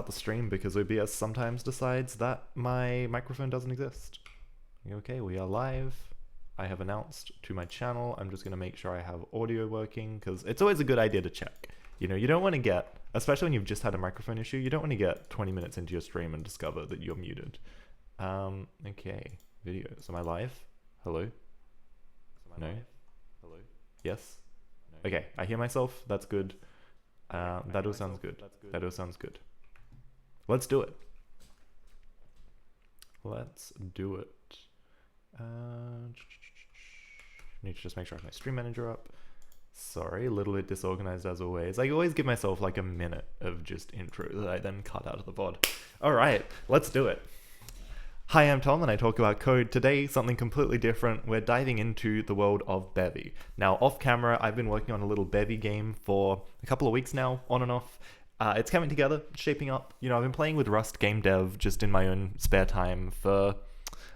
the stream because OBS sometimes decides that my microphone doesn't exist. Okay, we are live. I have announced to my channel. I'm just gonna make sure I have audio working because it's always a good idea to check. You know, you don't want to get, especially when you've just had a microphone issue, you don't want to get 20 minutes into your stream and discover that you're muted. Okay, videos. Am I live? Hello? No? Hello? Yes? Okay, I hear myself. That's good. That all sounds good. That all sounds good. Let's do it. Let's do it. Need to just make sure I have my stream manager up. Sorry, a little bit disorganized as always. I always give myself like a minute of just intro that I then cut out of the VOD. All right, let's do it. Hi, I'm Tom and I talk about code. Today, something completely different. We're diving into the world of Bevy. Now, off camera, I've been working on a little Bevy game for a couple of weeks now, on and off. It's coming together, shaping up. You know, I've been playing with Rust GameDev just in my own spare time for,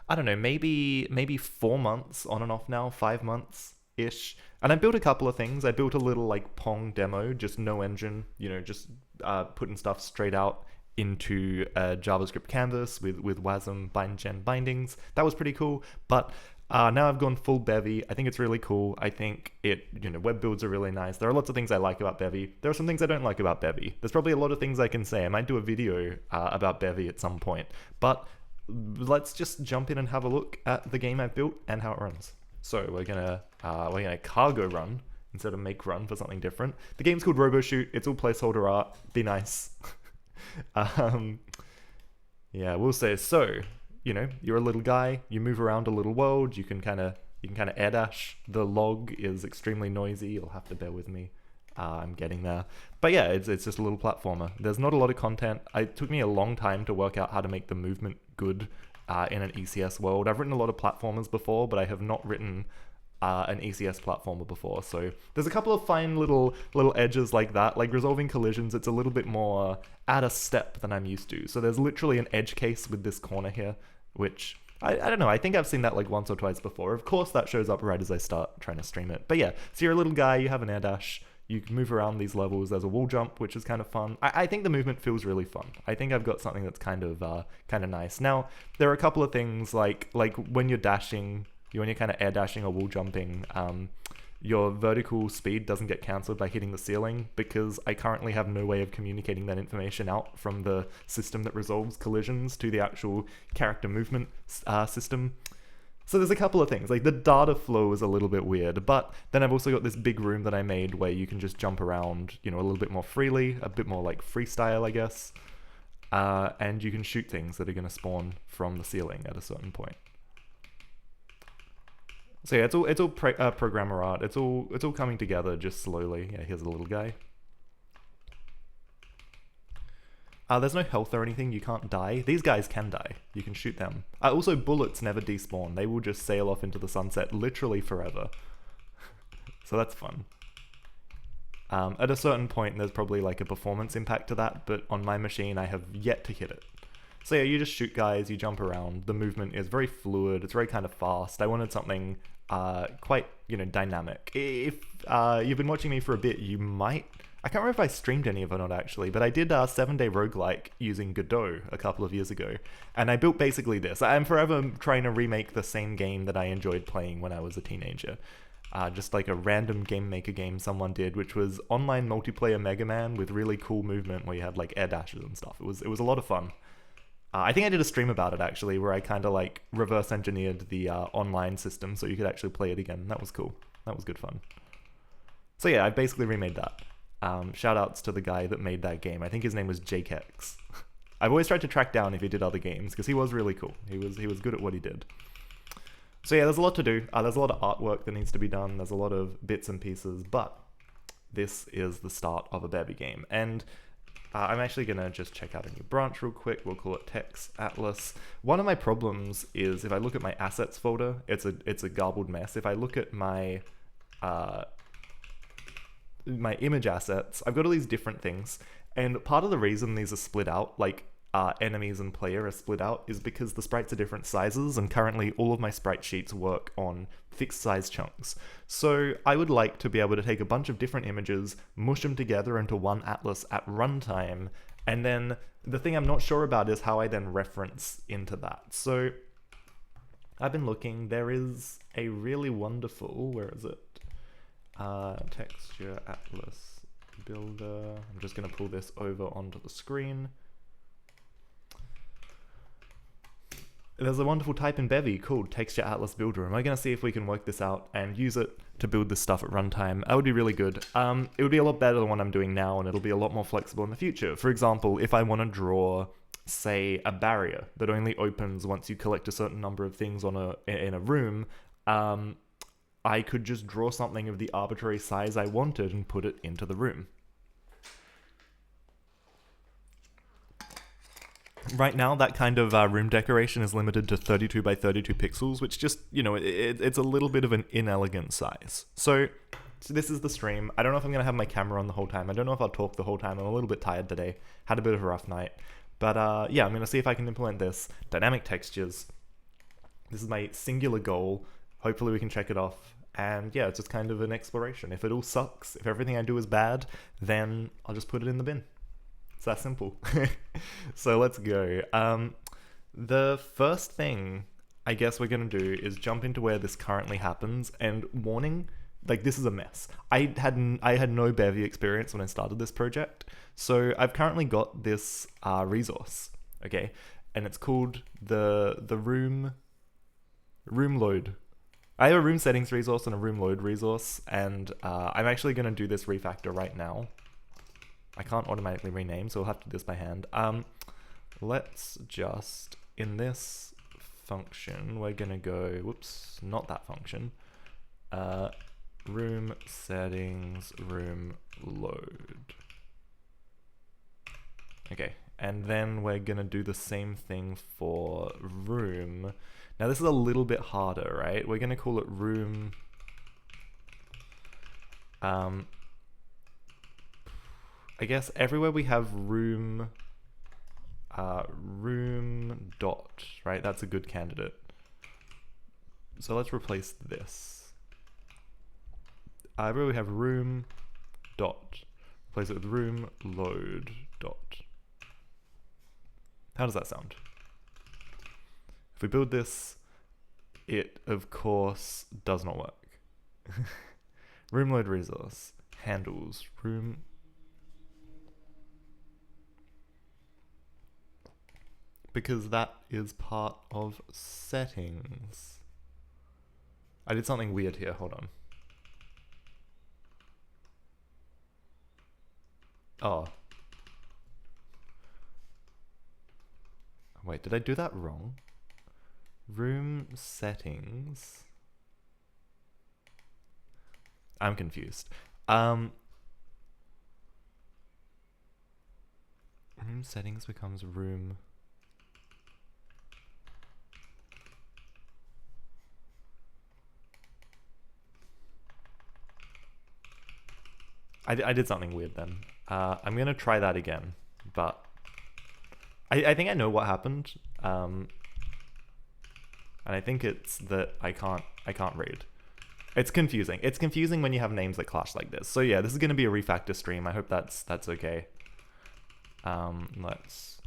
I don't know, maybe 4 months on and off now, 5 months-ish. And I built a couple of things. I built a little like Pong demo, just no engine, you know, just putting stuff straight out into a JavaScript canvas with WASM bindgen bindings. That was pretty cool. But now I've gone full Bevy. I think it's really cool. I think web builds are really nice. There are lots of things I like about Bevy. There are some things I don't like about Bevy. There's probably a lot of things I can say. I might do a video about Bevy at some point. But let's just jump in and have a look at the game I've built and how it runs. So we're gonna cargo run instead of make run for something different. The game's called RoboShoot. It's all placeholder art. Be nice. Yeah, we'll say so. You know, you're a little guy, you move around a little world, you can kind of air dash. The log is extremely noisy, you'll have to bear with me. I'm getting there. But yeah, it's just a little platformer. There's not a lot of content. It took me a long time to work out how to make the movement good in an ECS world. I've written a lot of platformers before, but I have not written an ECS platformer before. So there's a couple of fine little edges like that. Like resolving collisions, it's a little bit more at a step than I'm used to. So there's literally an edge case with this corner here, which I don't know. I think I've seen that like once or twice before. Of course, that shows up right as I start trying to stream it. But yeah, so you're a little guy, you have an air dash, you can move around these levels. There's a wall jump, which is kind of fun. I think the movement feels really fun. I think I've got something that's kind of nice. Now, there are a couple of things like when you're dashing, when you're kind of air dashing or wall jumping, your vertical speed doesn't get cancelled by hitting the ceiling because I currently have no way of communicating that information out from the system that resolves collisions to the actual character movement system. So there's a couple of things, like the data flow is a little bit weird, but then I've also got this big room that I made where you can just jump around, you know, a little bit more freely, a bit more like freestyle, I guess. And you can shoot things that are going to spawn from the ceiling at a certain point. So yeah, it's all programmer art. It's all coming together just slowly. Yeah, here's a little guy. There's no health or anything. You can't die. These guys can die. You can shoot them. Also, bullets never despawn. They will just sail off into the sunset literally forever. So that's fun. At a certain point, there's probably like a performance impact to that, but on my machine, I have yet to hit it. So yeah, you just shoot guys, you jump around. The movement is very fluid. It's very kind of fast. I wanted something quite, you know, dynamic. If you've been watching me for a bit, you might... I can't remember if I streamed any of it or not actually, but I did 7-day roguelike using Godot a couple of years ago. And I built basically this. I'm forever trying to remake the same game that I enjoyed playing when I was a teenager. Just like a random game maker game someone did, which was online multiplayer Mega Man with really cool movement where you had like air dashes and stuff. It was a lot of fun. I think I did a stream about it actually, where I kind of like reverse engineered the online system so you could actually play it again. That was cool. That was good fun. So yeah, I basically remade that. Shout outs to the guy that made that game. I think his name was JKEX. I've always tried to track down if he did other games because he was really cool. He was good at what he did. So yeah, there's a lot to do. There's a lot of artwork that needs to be done. There's a lot of bits and pieces, but this is the start of a Bevy game. And I'm actually going to just check out a new branch real quick. We'll call it Text Atlas. One of my problems is if I look at my assets folder, it's a garbled mess. If I look at my my image assets, I've got all these different things. And part of the reason these are split out, like enemies and player are split out, is because the sprites are different sizes, and currently all of my sprite sheets work on fixed size chunks. So I would like to be able to take a bunch of different images, mush them together into one atlas at runtime, and then The thing I'm not sure about is how I then reference into that. So I've been looking, there is a really wonderful, where is it? Texture Atlas Builder. I'm just gonna pull this over onto the screen. There's a wonderful type in Bevy called Texture Atlas Builder, and we're going to see if we can work this out and use it to build this stuff at runtime. That would be really good. It would be a lot better than what I'm doing now, and it'll be a lot more flexible in the future. For example, if I want to draw, say, a barrier that only opens once you collect a certain number of things in a room, I could just draw something of the arbitrary size I wanted and put it into the room. Right now, that kind of room decoration is limited to 32 by 32 pixels, which just, you know, it's a little bit of an inelegant size. So this is the stream. I don't know if I'm going to have my camera on the whole time. I don't know if I'll talk the whole time. I'm a little bit tired today. Had a bit of a rough night. But yeah, I'm going to see if I can implement this. Dynamic textures. This is my singular goal. Hopefully we can check it off. And yeah, it's just kind of an exploration. If it all sucks, if everything I do is bad, then I'll just put it in the bin. It's that simple. So let's go. The first thing I guess we're going to do is jump into where this currently happens, and warning, like, this is a mess. I had no Bevy experience when I started this project, so I've currently got this resource, okay, and it's called the room load. I have a room settings resource and a room load resource, and I'm actually going to do this refactor right now. I can't automatically rename, so we'll have to do this by hand. Let's just, in this function, we're gonna go, whoops, not that function. Room settings, room load. Okay, and then we're gonna do the same thing for room. Now this is a little bit harder, right? We're gonna call it room, I guess everywhere we have room dot, right? That's a good candidate. So let's replace this. Everywhere we have room dot, replace it with room load dot. How does that sound? If we build this, it of course does not work. Room load resource, handles, room. Because that is part of settings. I did something weird here, hold on. Oh. Wait, did I do that wrong? Room settings. I'm confused. Room settings becomes room. I did something weird then. I'm gonna try that again, but I think I know what happened. And I think it's that I can't read. It's confusing. It's confusing when you have names that clash like this. So yeah, this is gonna be a refactor stream. I hope that's okay. Let's.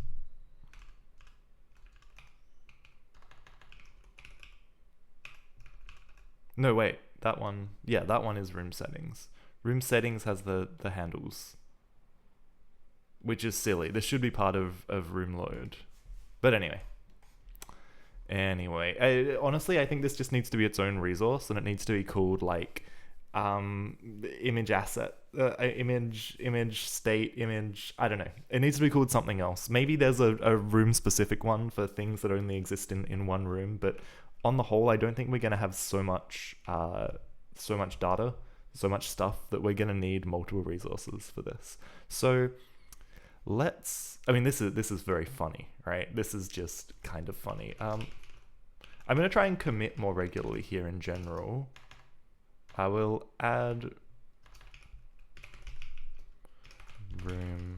No, wait, that one. Yeah, that one is room settings. Room settings has the handles, which is silly. This should be part of room load. But anyway. Honestly, I think this just needs to be its own resource, and it needs to be called like image asset, image state, image, I don't know. It needs to be called something else. Maybe there's a room specific one for things that only exist in one room, but on the whole, I don't think we're going to have so much data, so much stuff that we're going to need multiple resources for this. So let's, I mean, this is very funny, right? This is just kind of funny. I'm going to try and commit more regularly here in general. I will add room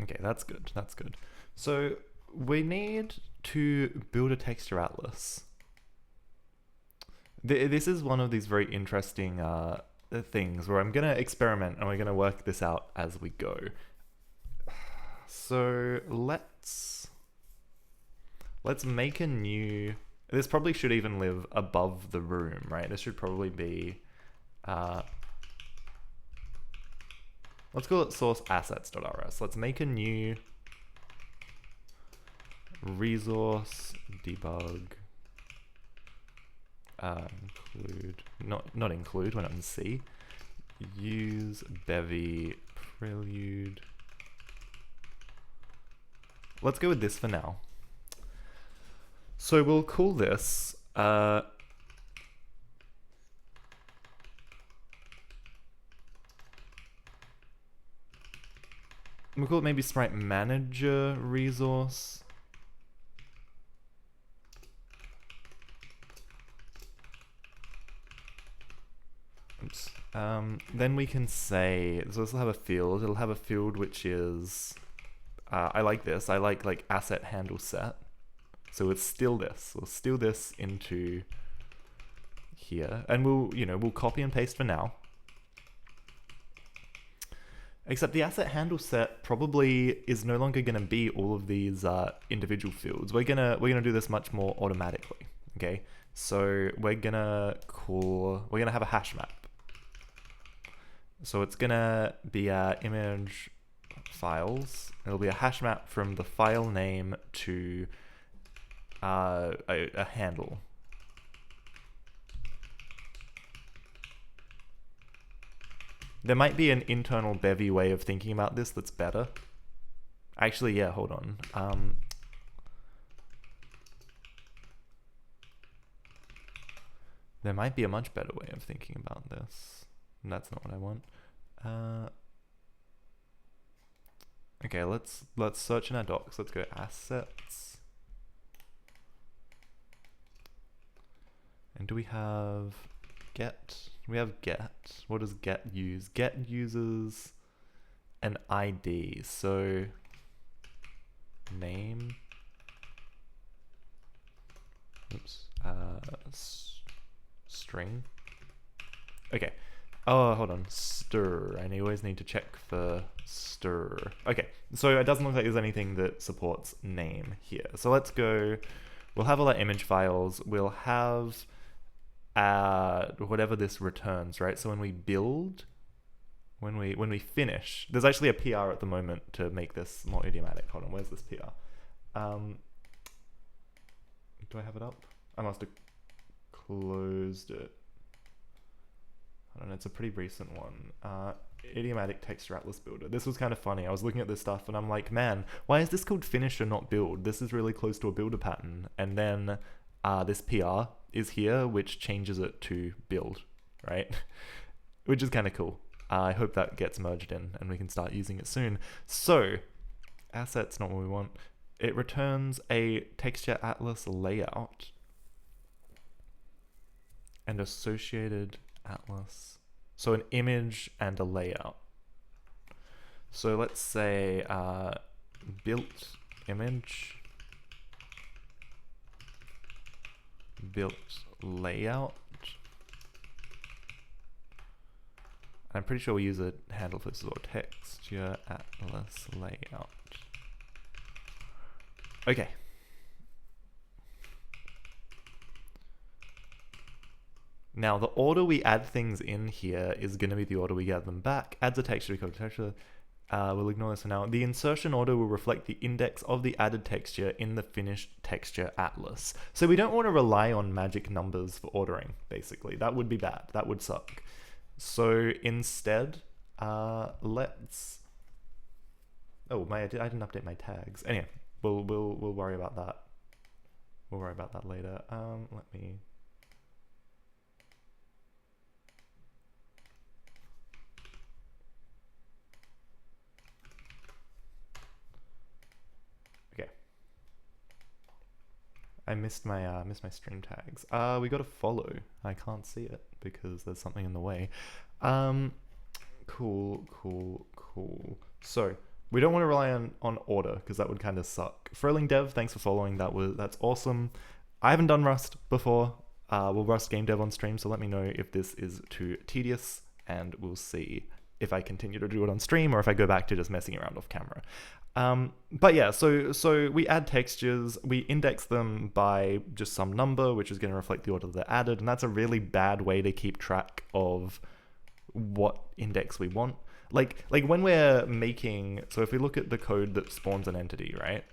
okay, that's good. So we need to build a texture atlas. This is one of these very interesting things where I'm gonna experiment and we're gonna work this out as we go. So let's make a new. This probably should even live above the room, right? This should probably be. Let's call it source assets.rs. Let's make a new resource debug. Include, not include, we're not in C. Use Bevy prelude. Let's go with this for now. So we'll call this we'll call it maybe sprite manager resource. Oops. Then we can say, so this will have a field. It'll have a field which is, I like this. I like asset handle set. So it's still this. We'll steal this into here, and we'll copy and paste for now. Except the asset handle set probably is no longer going to be all of these individual fields. We're gonna do this much more automatically. Okay, so we're gonna have a hash map. So it's gonna be image files. It'll be a hash map from the file name to a handle. There might be an internal Bevy way of thinking about this that's better. Actually, yeah, hold on. There might be a much better way of thinking about this. And that's not what I want. Okay, let's search in our docs. Let's go assets. And do we have get? We have get. What does get use? Get uses an ID. So name. Oops. String. Okay. Oh, hold on. Stir. I always need to check for stir. Okay. So it doesn't look like there's anything that supports name here. So let's go. We'll have all our image files. We'll have whatever this returns, right? So when we build, when we finish, there's actually a PR at the moment to make this more idiomatic. Hold on, where's this PR? Do I have it up? I must have closed it. I don't know, it's a pretty recent one. Idiomatic texture atlas builder. This was kind of funny. I was looking at this stuff and I'm like, man, why is this called finish and not build? This is really close to a builder pattern. And then this PR is here, which changes it to build, right? Which is kind of cool. I hope that gets merged in and we can start using it soon. So, assets, not what we want. It returns a texture atlas layout and associated atlas. So an image and a layout. So let's say built image, built layout. I'm pretty sure we use a handle for this as well. Texture atlas layout. Okay. Now the order we add things in here is going to be the order we get them back. Adds a texture, code texture. We'll ignore this for now. The insertion order will reflect the index of the added texture in the finished texture atlas. So we don't want to rely on magic numbers for ordering, basically. That would be bad. That would suck. So instead, let's... Oh, I didn't update my tags. Anyway, we'll worry about that. We'll worry about that later. Let me... I missed my stream tags. We got to follow. I can't see it because there's something in the way. Cool. So We don't want to rely on order because that would kind of suck. Furling Dev, thanks for following. That's awesome. I haven't done Rust before. We'll Rust GameDev on stream, so let me know if this is too tedious, and we'll see if I continue to do it on stream or if I go back to just messing around off camera. But yeah, so we add textures, we index them by just some number, which is going to reflect the order they're added, and that's a really bad way to keep track of what index we want. Like when we're making, so if we look at the code that spawns an entity, right?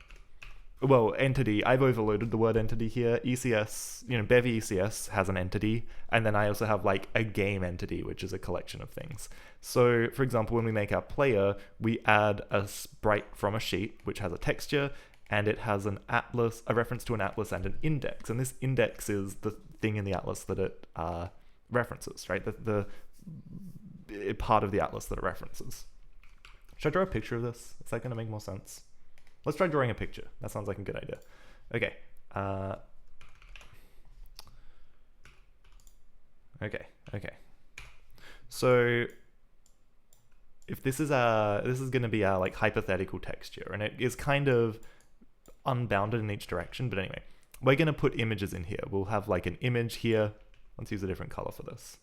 Well, entity, I've overloaded the word entity here. ECS, Bevy ECS has an entity, and then I also have like a game entity, which is a collection of things. So for example, when we make our player, we add a sprite from a sheet, which has a texture, and it has an atlas, a reference to an atlas and an index. And this index is the thing in the atlas that it references, right? The part of the atlas that it references. Should I draw a picture of this? Is that going to make more sense? Let's try drawing a picture. That sounds like a good idea. Okay. Okay. So if this is going to be our like hypothetical texture, and it is kind of unbounded in each direction. But anyway, we're going to put images in here. We'll have like an image here. Let's use a different color for this.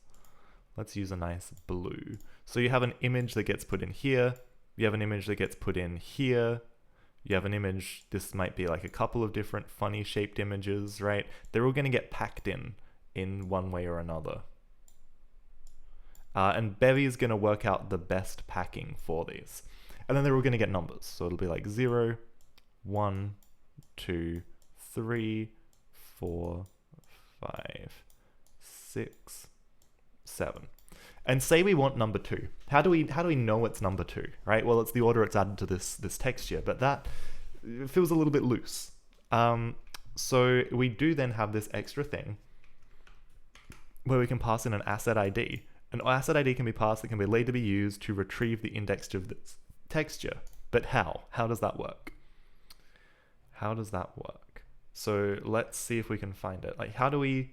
Let's use a nice blue. So you have an image that gets put in here. You have an image that gets put in here. You have an image, this might be like a couple of different funny shaped images, right? They're all going to get packed in one way or another. And Bevy is going to work out the best packing for these. And then they're all going to get numbers. So it'll be like 0, 1, 2, 3, 4, 5, 6, 7. And say we want number 2. How do we know it's number 2, right? Well, it's the order it's added to this texture, but that feels a little bit loose. So we do then have this extra thing where we can pass in an asset ID. An asset ID can be passed, it can be later be used to retrieve the index of this texture. But how? How does that work? How does that work? So let's see if we can find it. Like, how do we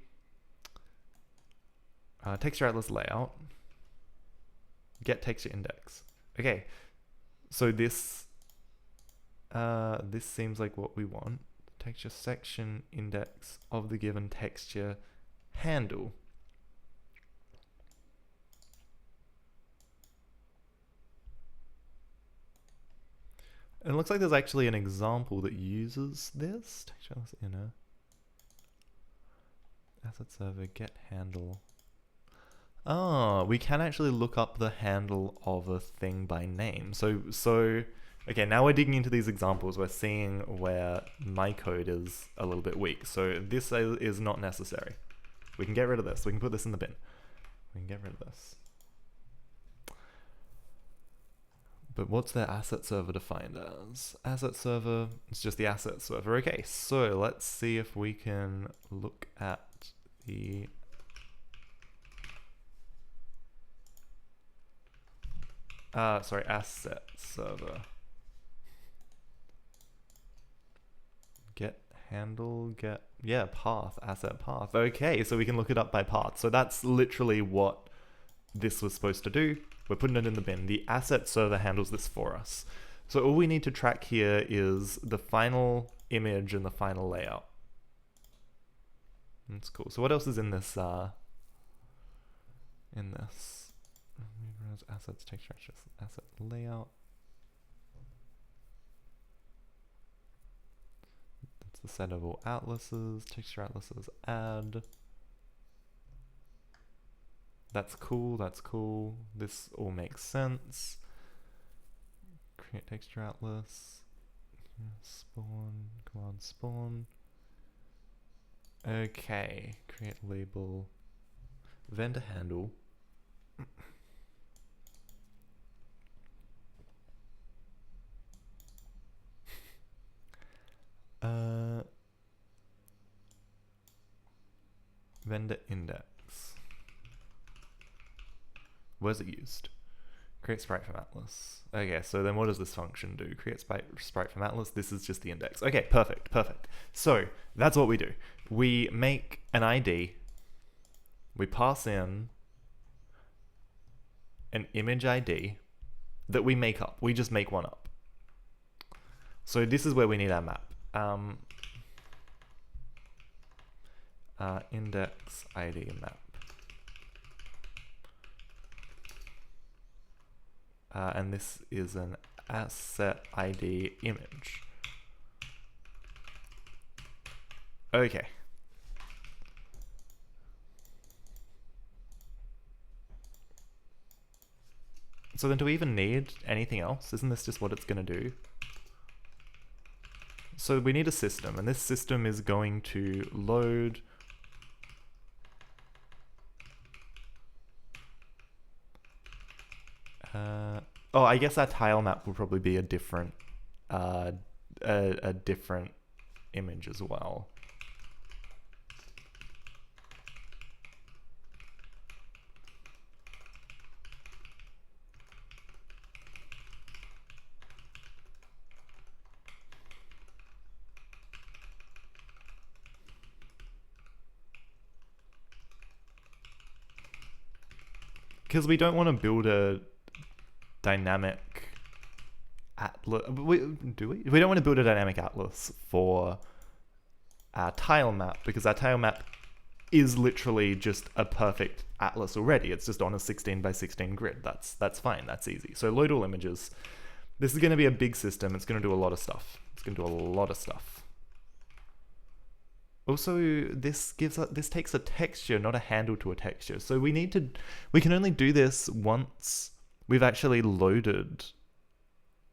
texture atlas layout, get texture index. Okay, so this seems like what we want. Texture section index of the given texture handle. And it looks like there's actually an example that uses this. Texture atlas inner. Asset server get handle. Oh, we can actually look up the handle of a thing by name. So okay, now we're digging into these examples. We're seeing where my code is a little bit weak. So this is not necessary. We can get rid of this. We can put this in the bin. We can get rid of this. But what's their asset server defined as? Asset server, it's just the asset server. Okay, so let's see if we can look at the asset server. Get handle, path, asset path. Okay, so we can look it up by path. So that's literally what this was supposed to do. We're putting it in the bin. The asset server handles this for us. So all we need to track here is the final image and the final layout. That's cool. So what else is in this? Assets, texture, asset layout. That's the set of all atlases, texture atlases add. That's cool, that's cool. This all makes sense. Create texture atlas. Spawn, command spawn. Okay, create label. Vendor handle. Vendor index. Where's it used? Create sprite from atlas. Okay, so then what does this function do? Create sprite from atlas. This is just the index. Okay, perfect. So that's what we do. We make an ID. We pass in an image ID that we make up. We just make one up. So this is where we need our map. Index ID map. And this is an asset ID image. Okay. So then do we even need anything else? Isn't this just what it's going to do? So we need a system, and this system is going to load oh, I guess our tile map will probably be a different a different image as well. Because we don't want to build a dynamic atlas. Do we? We don't want to build a dynamic atlas for our tile map, because our tile map is literally just a perfect atlas already. It's just on a 16 by 16 grid. That's fine. That's easy. So load all images. This is going to be a big system. It's going to do a lot of stuff. It's going to do a lot of stuff. Also, this takes a texture, not a handle to a texture. So we can only do this once we've actually loaded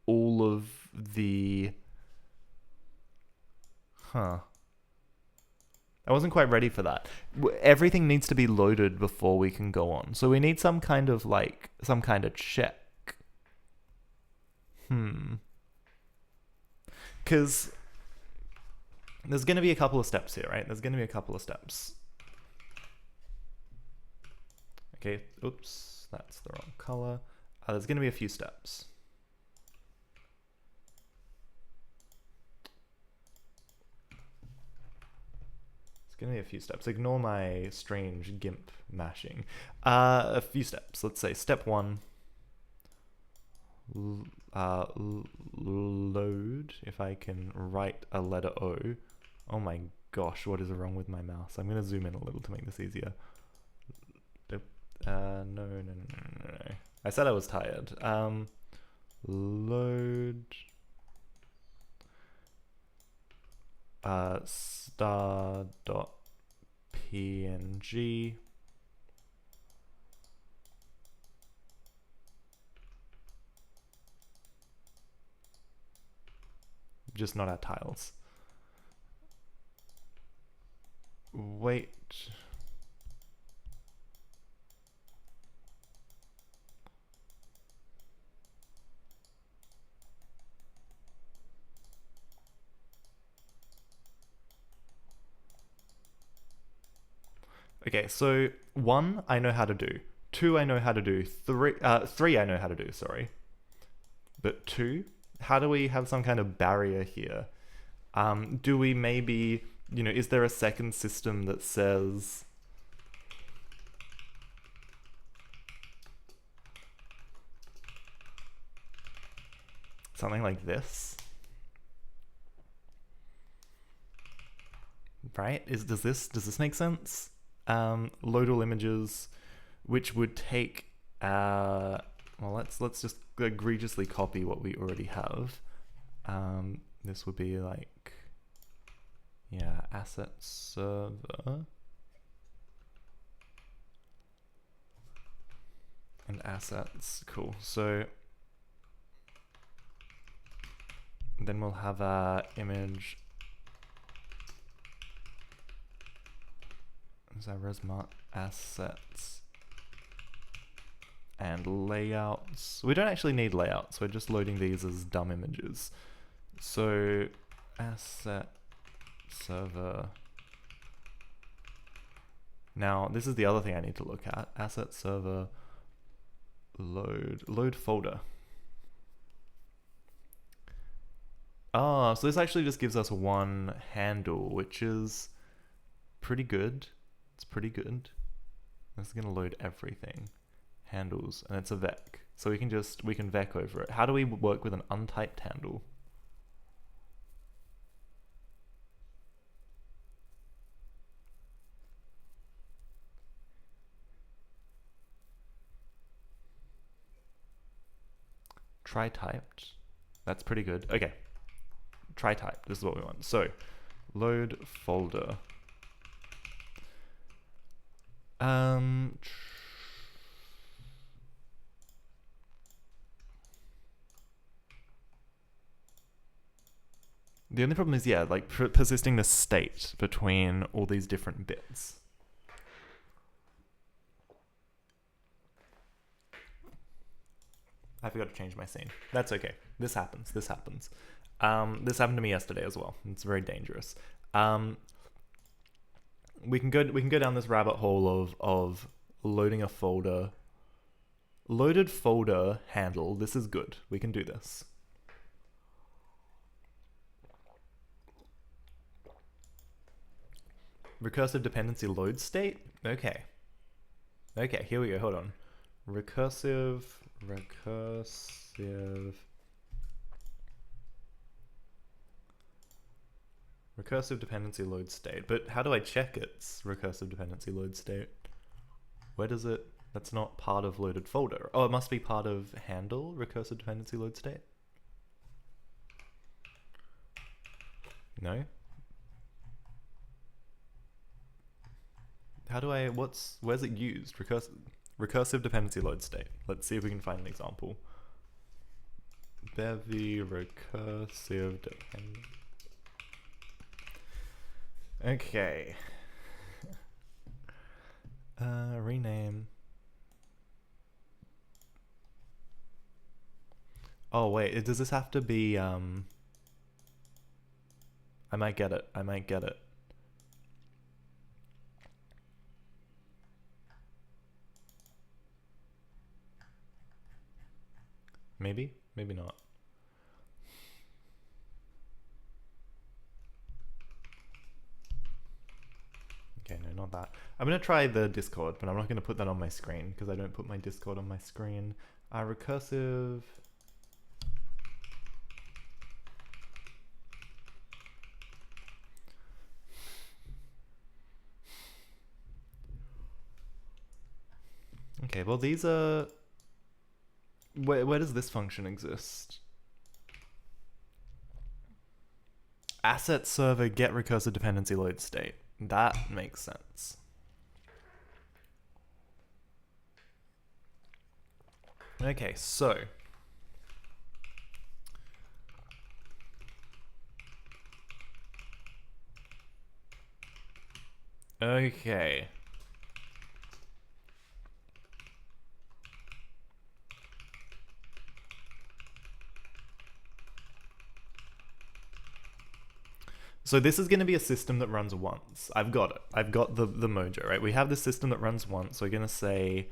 all of the, I wasn't quite ready for that. Everything needs to be loaded before we can go on. So we need some kind of check. Because there's going to be a couple of steps here, right? There's going to be a couple of steps. Okay, oops, that's the wrong color. There's going to be a few steps. It's going to be a few steps. Ignore my strange GIMP mashing. A few steps. Let's say step 1. Load, if I can write a letter O. Oh my gosh, what is wrong with my mouse? I'm going to zoom in a little to make this easier. No. I said I was tired. Load star.png. Just not our tiles. Wait. Okay, so 1 I know how to do. 2 I know how to do. 3 I know how to do, sorry. But 2, how do we have some kind of barrier here? Do we maybe, is there a second system that says something like this? Right? Does this make sense? Load all images, which would take well, let's just egregiously copy what we already have. This would be like, yeah, asset server and assets. Cool. So then we'll have our image. Is our resmart assets and layouts. We don't actually need layouts. We're just loading these as dumb images. So asset server. Now this is the other thing I need to look at. Asset server load folder. So this actually just gives us one handle, which is pretty good. It's pretty good. This is gonna load everything. Handles, and it's a vec. So we can vec over it. How do we work with an untyped handle? try typed. That's pretty good. Okay. Try typed. This is what we want. So load folder. The only problem is, yeah, like persisting the state between all these different bits. I forgot to change my scene. That's okay. This happens. This happens. This happened to me yesterday as well. It's very dangerous. We can go down this rabbit hole of loading a folder. Loaded folder handle. This is good. We can do this. Recursive dependency load state? Okay. Okay, here we go. Hold on. Recursive dependency load state. But how do I check its recursive dependency load state? Where does it? That's not part of loaded folder. Oh, it must be part of handle recursive dependency load state. No? How do I, where's it used? Recursive dependency load state. Let's see if we can find an example. Bevy recursive dependency. Okay. Rename. Oh wait, does this have to be, I might get it. I might get it. Maybe? Maybe not. Okay, no, not that. I'm going to try the Discord, but I'm not going to put that on my screen because I don't put my Discord on my screen. Recursive. Okay, well these are... Where does this function exist? Asset server get recursive dependency load state. That makes sense. Okay, so okay. So this is going to be a system that runs once. I've got it. I've got the mojo, right? We have this system that runs once. So we're going to say,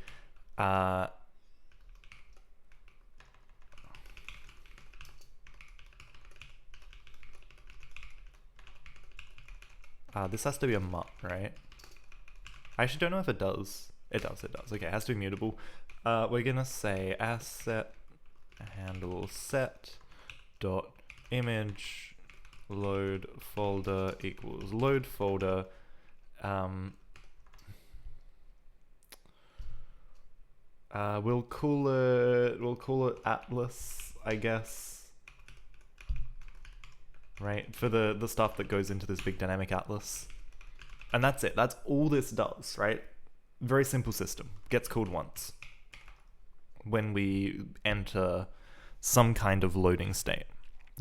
this has to be a mutt, right? I actually don't know if it does. It does, it does. Okay, it has to be mutable. We're going to say asset handle set dot image load folder equals load folder. We'll call it Atlas, I guess. Right, for the stuff that goes into this big dynamic atlas. And that's it. That's all this does, right? Very simple system. Gets called once when we enter some kind of loading state.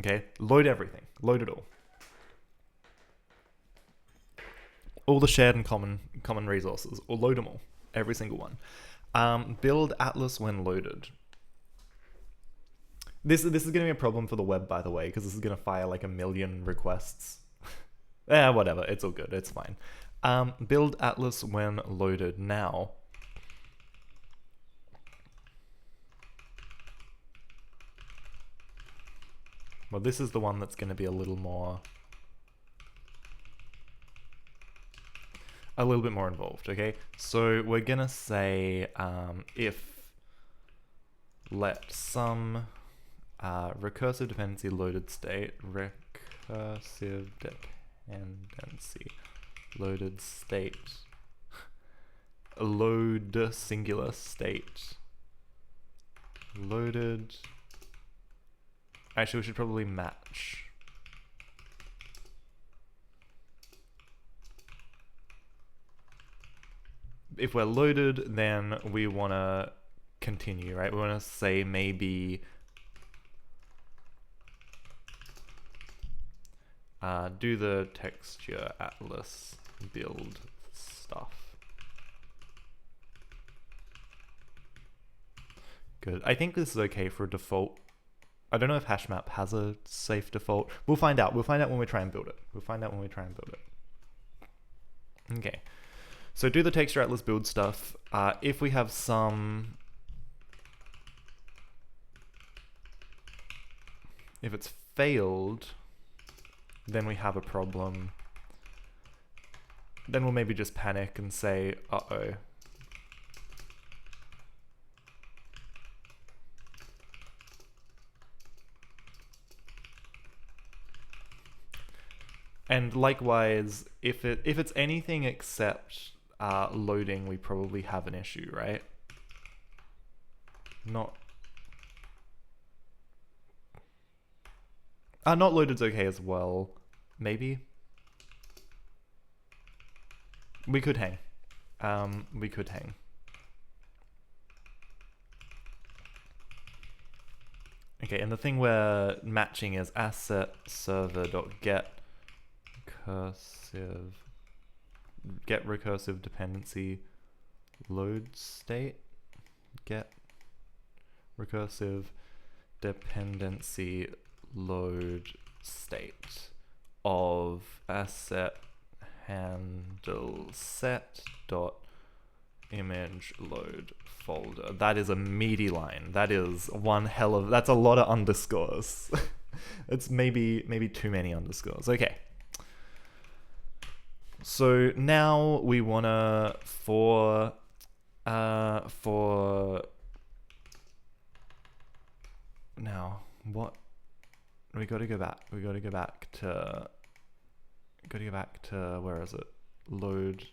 Okay, load everything. Load it all. All the shared and common resources, or load them all. Every single one. Build Atlas when loaded. This is going to be a problem for the web, by the way, because this is going to fire like 1 million requests. Whatever. It's all good. It's fine. Build Atlas when loaded now. Well, this is the one that's going to be a little bit more involved, okay? So we're going to say if let some recursive dependency loaded state, recursive dependency loaded state, load singular state, loaded Actually, we should probably match. If we're loaded, then we want to continue, right? We want to say maybe do the texture atlas build stuff. Good. I think this is okay for a default. I don't know if HashMap has a safe default. We'll find out. We'll find out when we try and build it. We'll find out when we try and build it. Okay. So do the texture atlas build stuff. If we have some... If it's failed, then we have a problem. Then we'll maybe just panic and say, uh-oh. And likewise, if it's anything except loading, we probably have an issue, right? Not loaded's okay as well. Maybe we could hang. We could hang. Okay, and the thing we're matching is asset server.get recursive dependency load state. Get recursive dependency load state of asset handle set dot image load folder. That is a meaty line. That is one hell of, that's a lot of underscores. It's maybe too many underscores. Okay. So now we wanna for now what we got to go back. We got to go back to where is it? Load.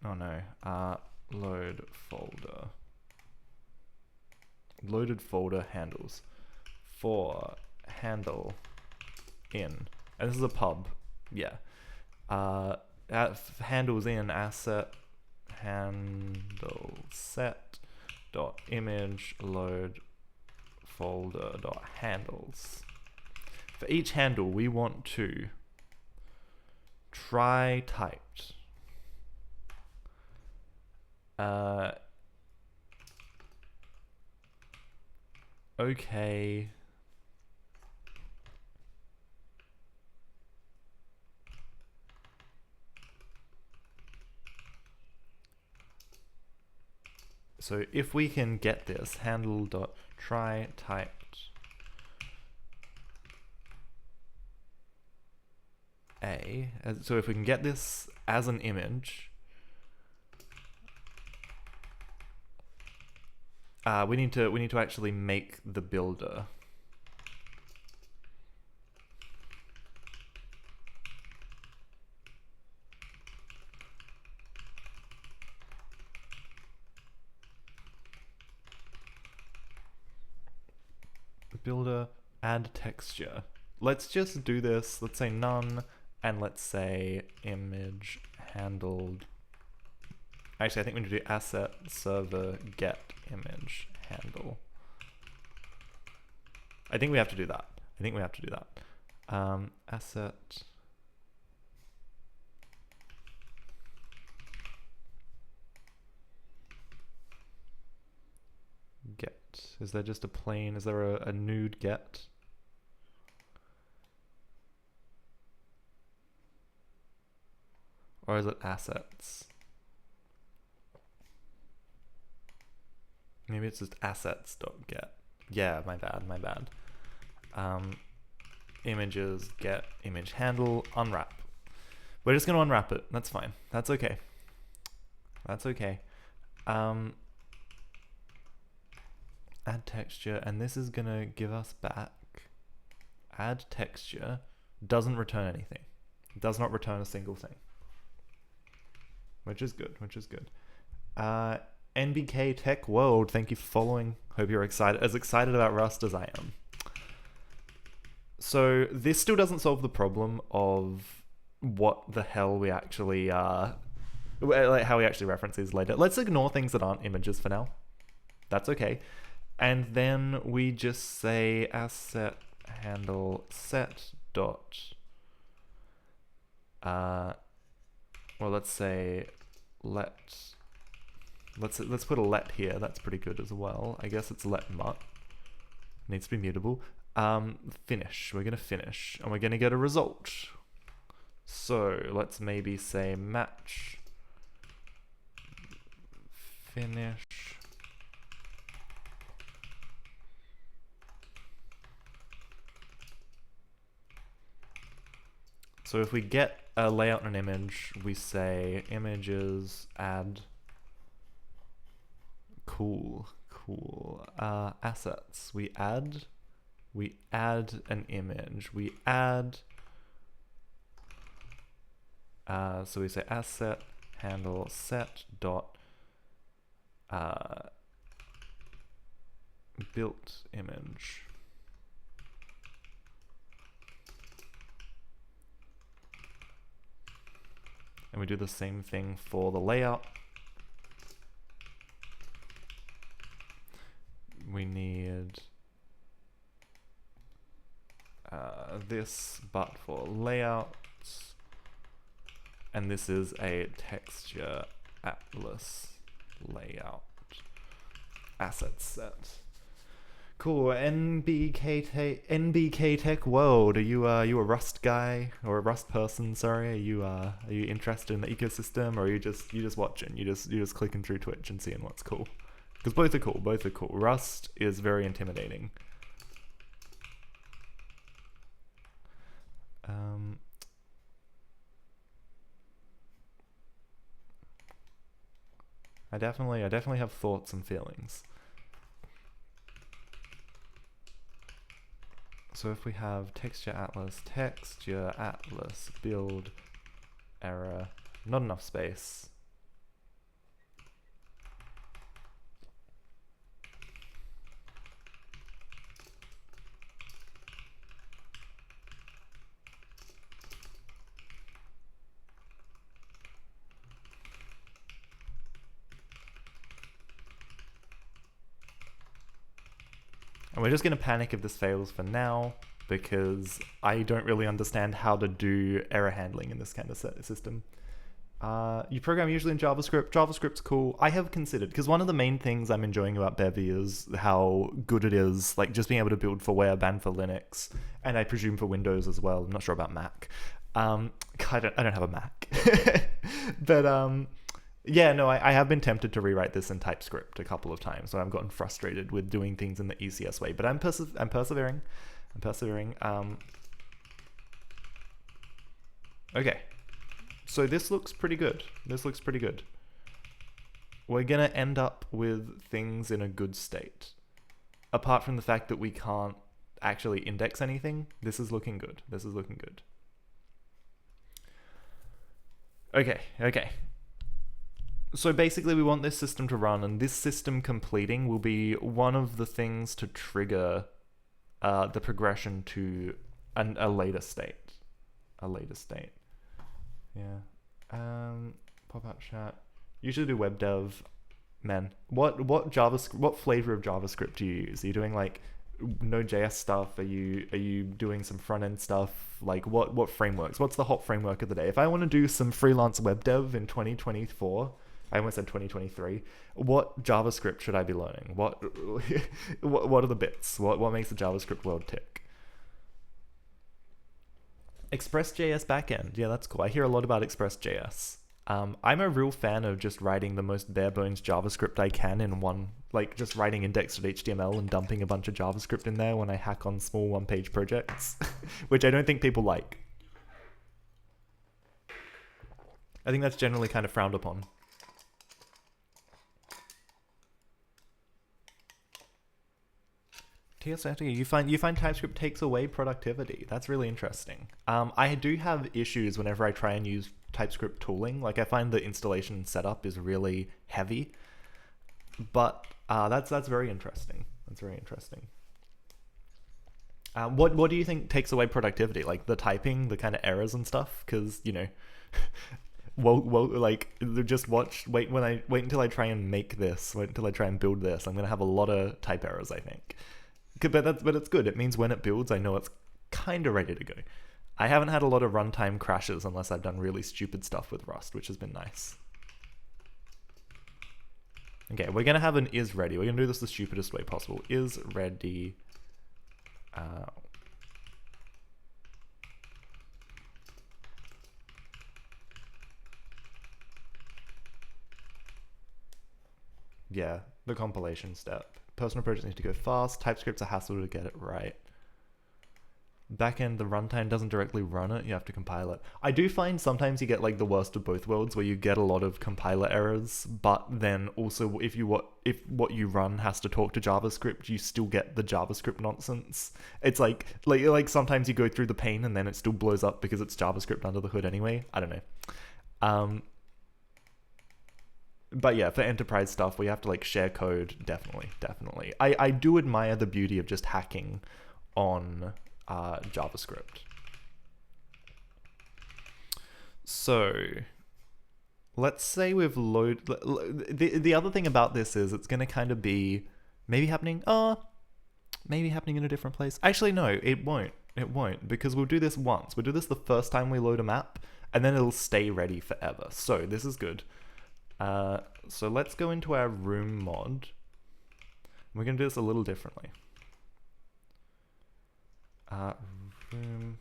Oh no. Load folder. Loaded folder handles. For handle in. And this is a pub. Yeah. Handles in asset handle set dot image load folder dot handles. For each handle, we want to try typed. Okay. So if we can get this handle dot try typed so if we can get this as an image, we need to actually make the builder. Builder add texture. Let's just do this. Let's say none, and let's say image handled. Actually, I think we need to do asset server get image handle. I think we have to do that. Asset get. Is there just a plain, is there a nude get? Or is it assets? Maybe it's just assets.get. Yeah, my bad. Images, get image handle, unwrap. We're just gonna unwrap it. That's fine. That's okay. Add texture, and this is gonna give us back add texture, doesn't return anything. It does not return a single thing. Which is good. NBK Tech World, thank you for following. Hope you're as excited about Rust as I am. So this still doesn't solve the problem of what the hell we actually, like how we actually reference these later. Let's ignore things that aren't images for now. That's okay. And then we just say asset handle set dot, well, let's say let's put a let here. That's pretty good as well. I guess it's let mut. Needs to be mutable. Finish. We're gonna finish, and we're gonna get a result. So let's maybe say match finish. So if we get a layout and an image, we say images add. Cool. Assets. We add an image. We add. So we say asset handle set dot built image. And we do the same thing for the layout. We need this, but for layouts. And this is a texture atlas layout asset set. Cool. NBK Tech World. Are you a Rust guy or a Rust person? Sorry. Are you interested in the ecosystem, or are you just watching? You just clicking through Twitch and seeing what's cool? Because both are cool. Both are cool. Rust is very intimidating. I definitely have thoughts and feelings. So if we have texture atlas build error, not enough space. And we're just going to panic if this fails for now, because I don't really understand how to do error handling in this kind of system. You program usually in JavaScript. JavaScript's cool. I have considered, because one of the main things I'm enjoying about Bevy is how good it is, like just being able to build for web and for Linux, and I presume for Windows as well. I'm not sure about Mac. I don't have a Mac. But yeah, no, I have been tempted to rewrite this in TypeScript a couple of times, and I've gotten frustrated with doing things in the easiest way. But I'm persevering. Okay, so this looks pretty good. We're gonna end up with things in a good state. Apart from the fact that we can't actually index anything, this is looking good. Okay. So basically we want this system to run, and this system completing will be one of the things to trigger the progression to a later state. Yeah. Pop-up chat. Usually do web dev. Man, what flavor of JavaScript do you use? Are you doing like Node.js stuff? Are you doing some front end stuff? Like what frameworks? What's the hot framework of the day? If I want to do some freelance web dev in 2024, I almost said 2023. What JavaScript should I be learning? What are the bits? What makes the JavaScript world tick? Express.js backend. Yeah, that's cool. I hear a lot about Express.js. I'm a real fan of just writing the most bare bones JavaScript I can in one, like just writing index.html and dumping a bunch of JavaScript in there when I hack on small one-page projects, which I don't think people like. I think that's generally kind of frowned upon. TSFT, you find TypeScript takes away productivity. That's really interesting. I do have issues whenever I try and use TypeScript tooling. Like I find the installation setup is really heavy, but that's very interesting. What do you think takes away productivity? Like the typing, the kind of errors and stuff? Because, you know, like just wait until I try and make this, wait until I try and build this. I'm gonna have a lot of type errors, I think. But it's good. It means when it builds, I know it's kind of ready to go. I haven't had a lot of runtime crashes unless I've done really stupid stuff with Rust, which has been nice. Okay, we're gonna have an is ready. We're gonna do this the stupidest way possible. Is ready. Yeah, the compilation step. Personal projects need to go fast. TypeScript's a hassle to get it right. Backend, the runtime doesn't directly run it. You have to compile it. I do find sometimes you get like the worst of both worlds, where you get a lot of compiler errors, but then also if what you run has to talk to JavaScript, you still get the JavaScript nonsense. It's like sometimes you go through the pain and then it still blows up because it's JavaScript under the hood anyway. I don't know. But yeah, for enterprise stuff, we have to like share code. Definitely. I do admire the beauty of just hacking on JavaScript. So let's say we've loaded. The other thing about this is it's going to kind of be maybe happening in a different place. Actually, no, it won't. It won't, because we'll do this once. We'll do this the first time we load a map, and then it'll stay ready forever. So this is good. So let's go into our room mod. We're going to do this a little differently. Room.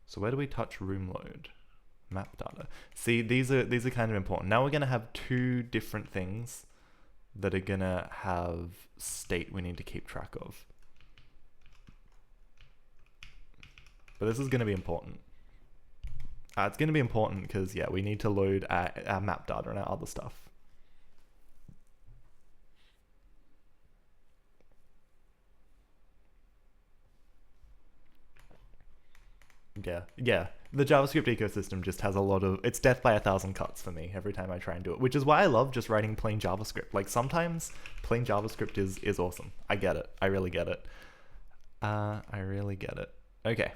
So where do we touch room load? Map data. See, these are kind of important. Now we're going to have two different things that are going to have state we need to keep track of. But this is going to be important. It's going to be important because, yeah, we need to load our map data and our other stuff. Yeah. The JavaScript ecosystem just has a lot of... It's death by 1,000 cuts for me every time I try and do it, which is why I love just writing plain JavaScript. Like, sometimes plain JavaScript is awesome. I get it. I really get it. Okay.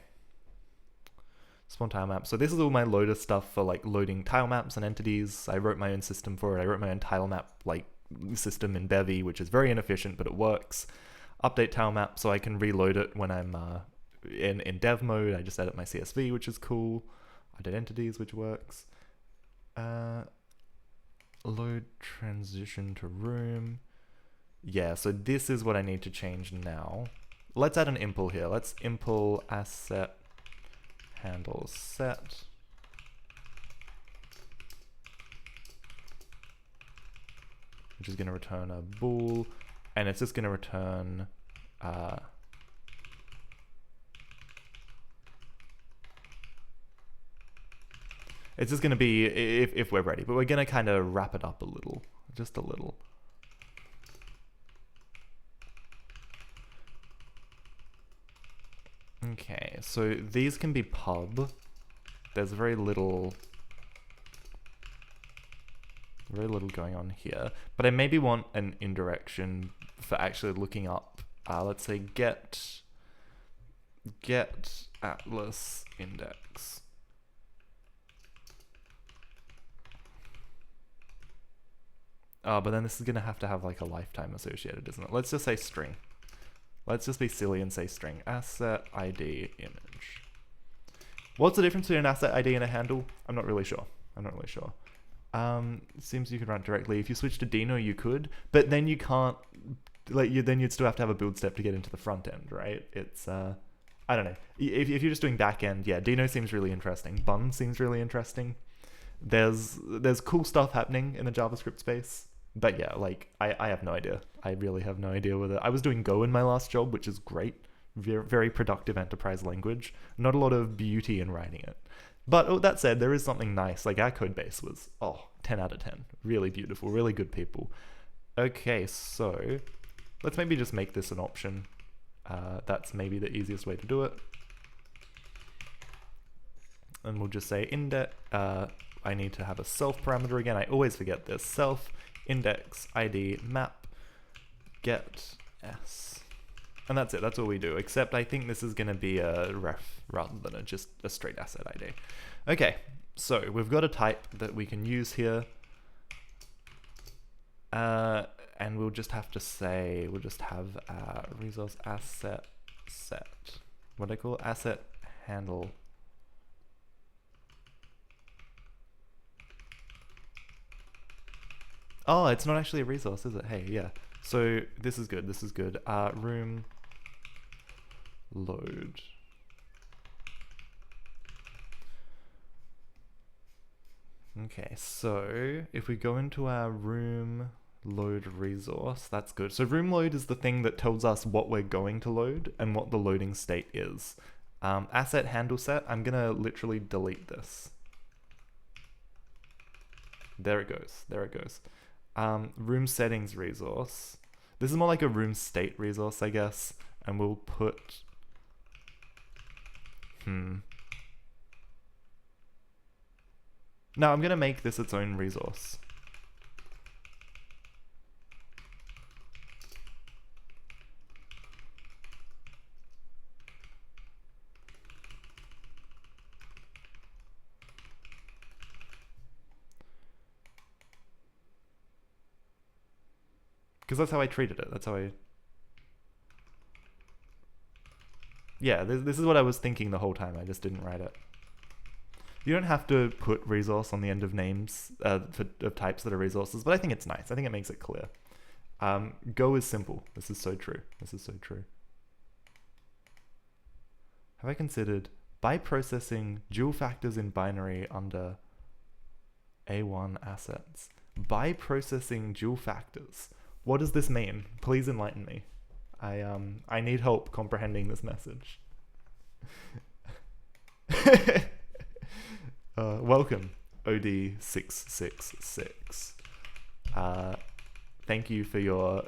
Spawn tile map. So this is all my loader stuff for like loading tile maps and entities. I wrote my own system for it. I wrote my own tile map like system in Bevy, which is very inefficient, but it works. Update tile map so I can reload it when I'm in dev mode. I just edit my CSV, which is cool. I did entities, which works. Load transition to room. Yeah, so this is what I need to change now. Let's add an impl here. Let's impl asset handle set. Which is going to return a bool, and it's just going to return it's just going to be if we're ready, but we're going to kind of wrap it up a little, just a little. Okay, so these can be pub. There's very little going on here, but I maybe want an indirection for actually looking up. Let's say get atlas index. Oh, but then this is gonna have to have like a lifetime associated, isn't it? Let's just say string. Let's just be silly and say string. Asset ID image. What's the difference between an asset ID and a handle? I'm not really sure. It seems you could run it directly. If you switch to Dino, you could, but then you can't. Then you'd still have to have a build step to get into the front end, right? It's I don't know. If you're just doing back end, yeah, Dino seems really interesting. Bun seems really interesting. There's cool stuff happening in the JavaScript space. But yeah, like, I have no idea. I really have no idea whether... I was doing Go in my last job, which is great. Very, very productive enterprise language. Not a lot of beauty in writing it. But that said, there is something nice. Like, our code base was, 10 out of 10. Really beautiful, really good people. Okay, so let's maybe just make this an option. That's maybe the easiest way to do it. And we'll just say index... I need to have a self parameter again. I always forget this. Self index ID map get s. And that's it, that's all we do, except I think this is going to be a ref rather than just a straight asset ID. Okay, so we've got a type that we can use here. And we'll just have to say, we'll just have resource asset set. What do I call it? Asset handle. Oh, it's not actually a resource, is it? Hey, yeah. So this is good, this is good. Room load. Okay, so if we go into our room load resource, that's good. So room load is the thing that tells us what we're going to load and what the loading state is. Asset handle set, I'm gonna literally delete this. There it goes, there it goes. Room settings resource. This is more like a room state resource, I guess. And we'll put, No, I'm gonna make this its own resource. Because that's how I treated it, that's how I... Yeah, this is what I was thinking the whole time, I just didn't write it. You don't have to put resource on the end of names of types that are resources, but I think it's nice. I think it makes it clear. Go is simple. This is so true. This is so true. Have I considered by processing dual factors in binary under A1 assets? By processing dual factors. What does this mean? Please enlighten me. I need help comprehending this message. Welcome, OD666. Thank you for your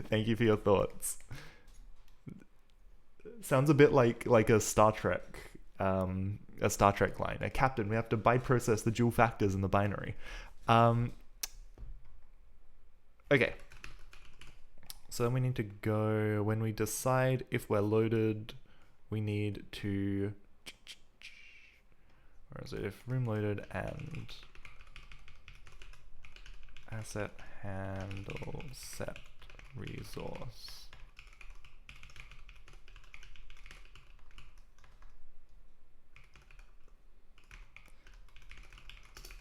thank you for your thoughts. Sounds a bit like a Star Trek line. A captain, we have to byprocess the dual factors in the binary. Okay. So then we need to go, when we decide if we're loaded, we need to, where is it? If room loaded and asset handle set resource.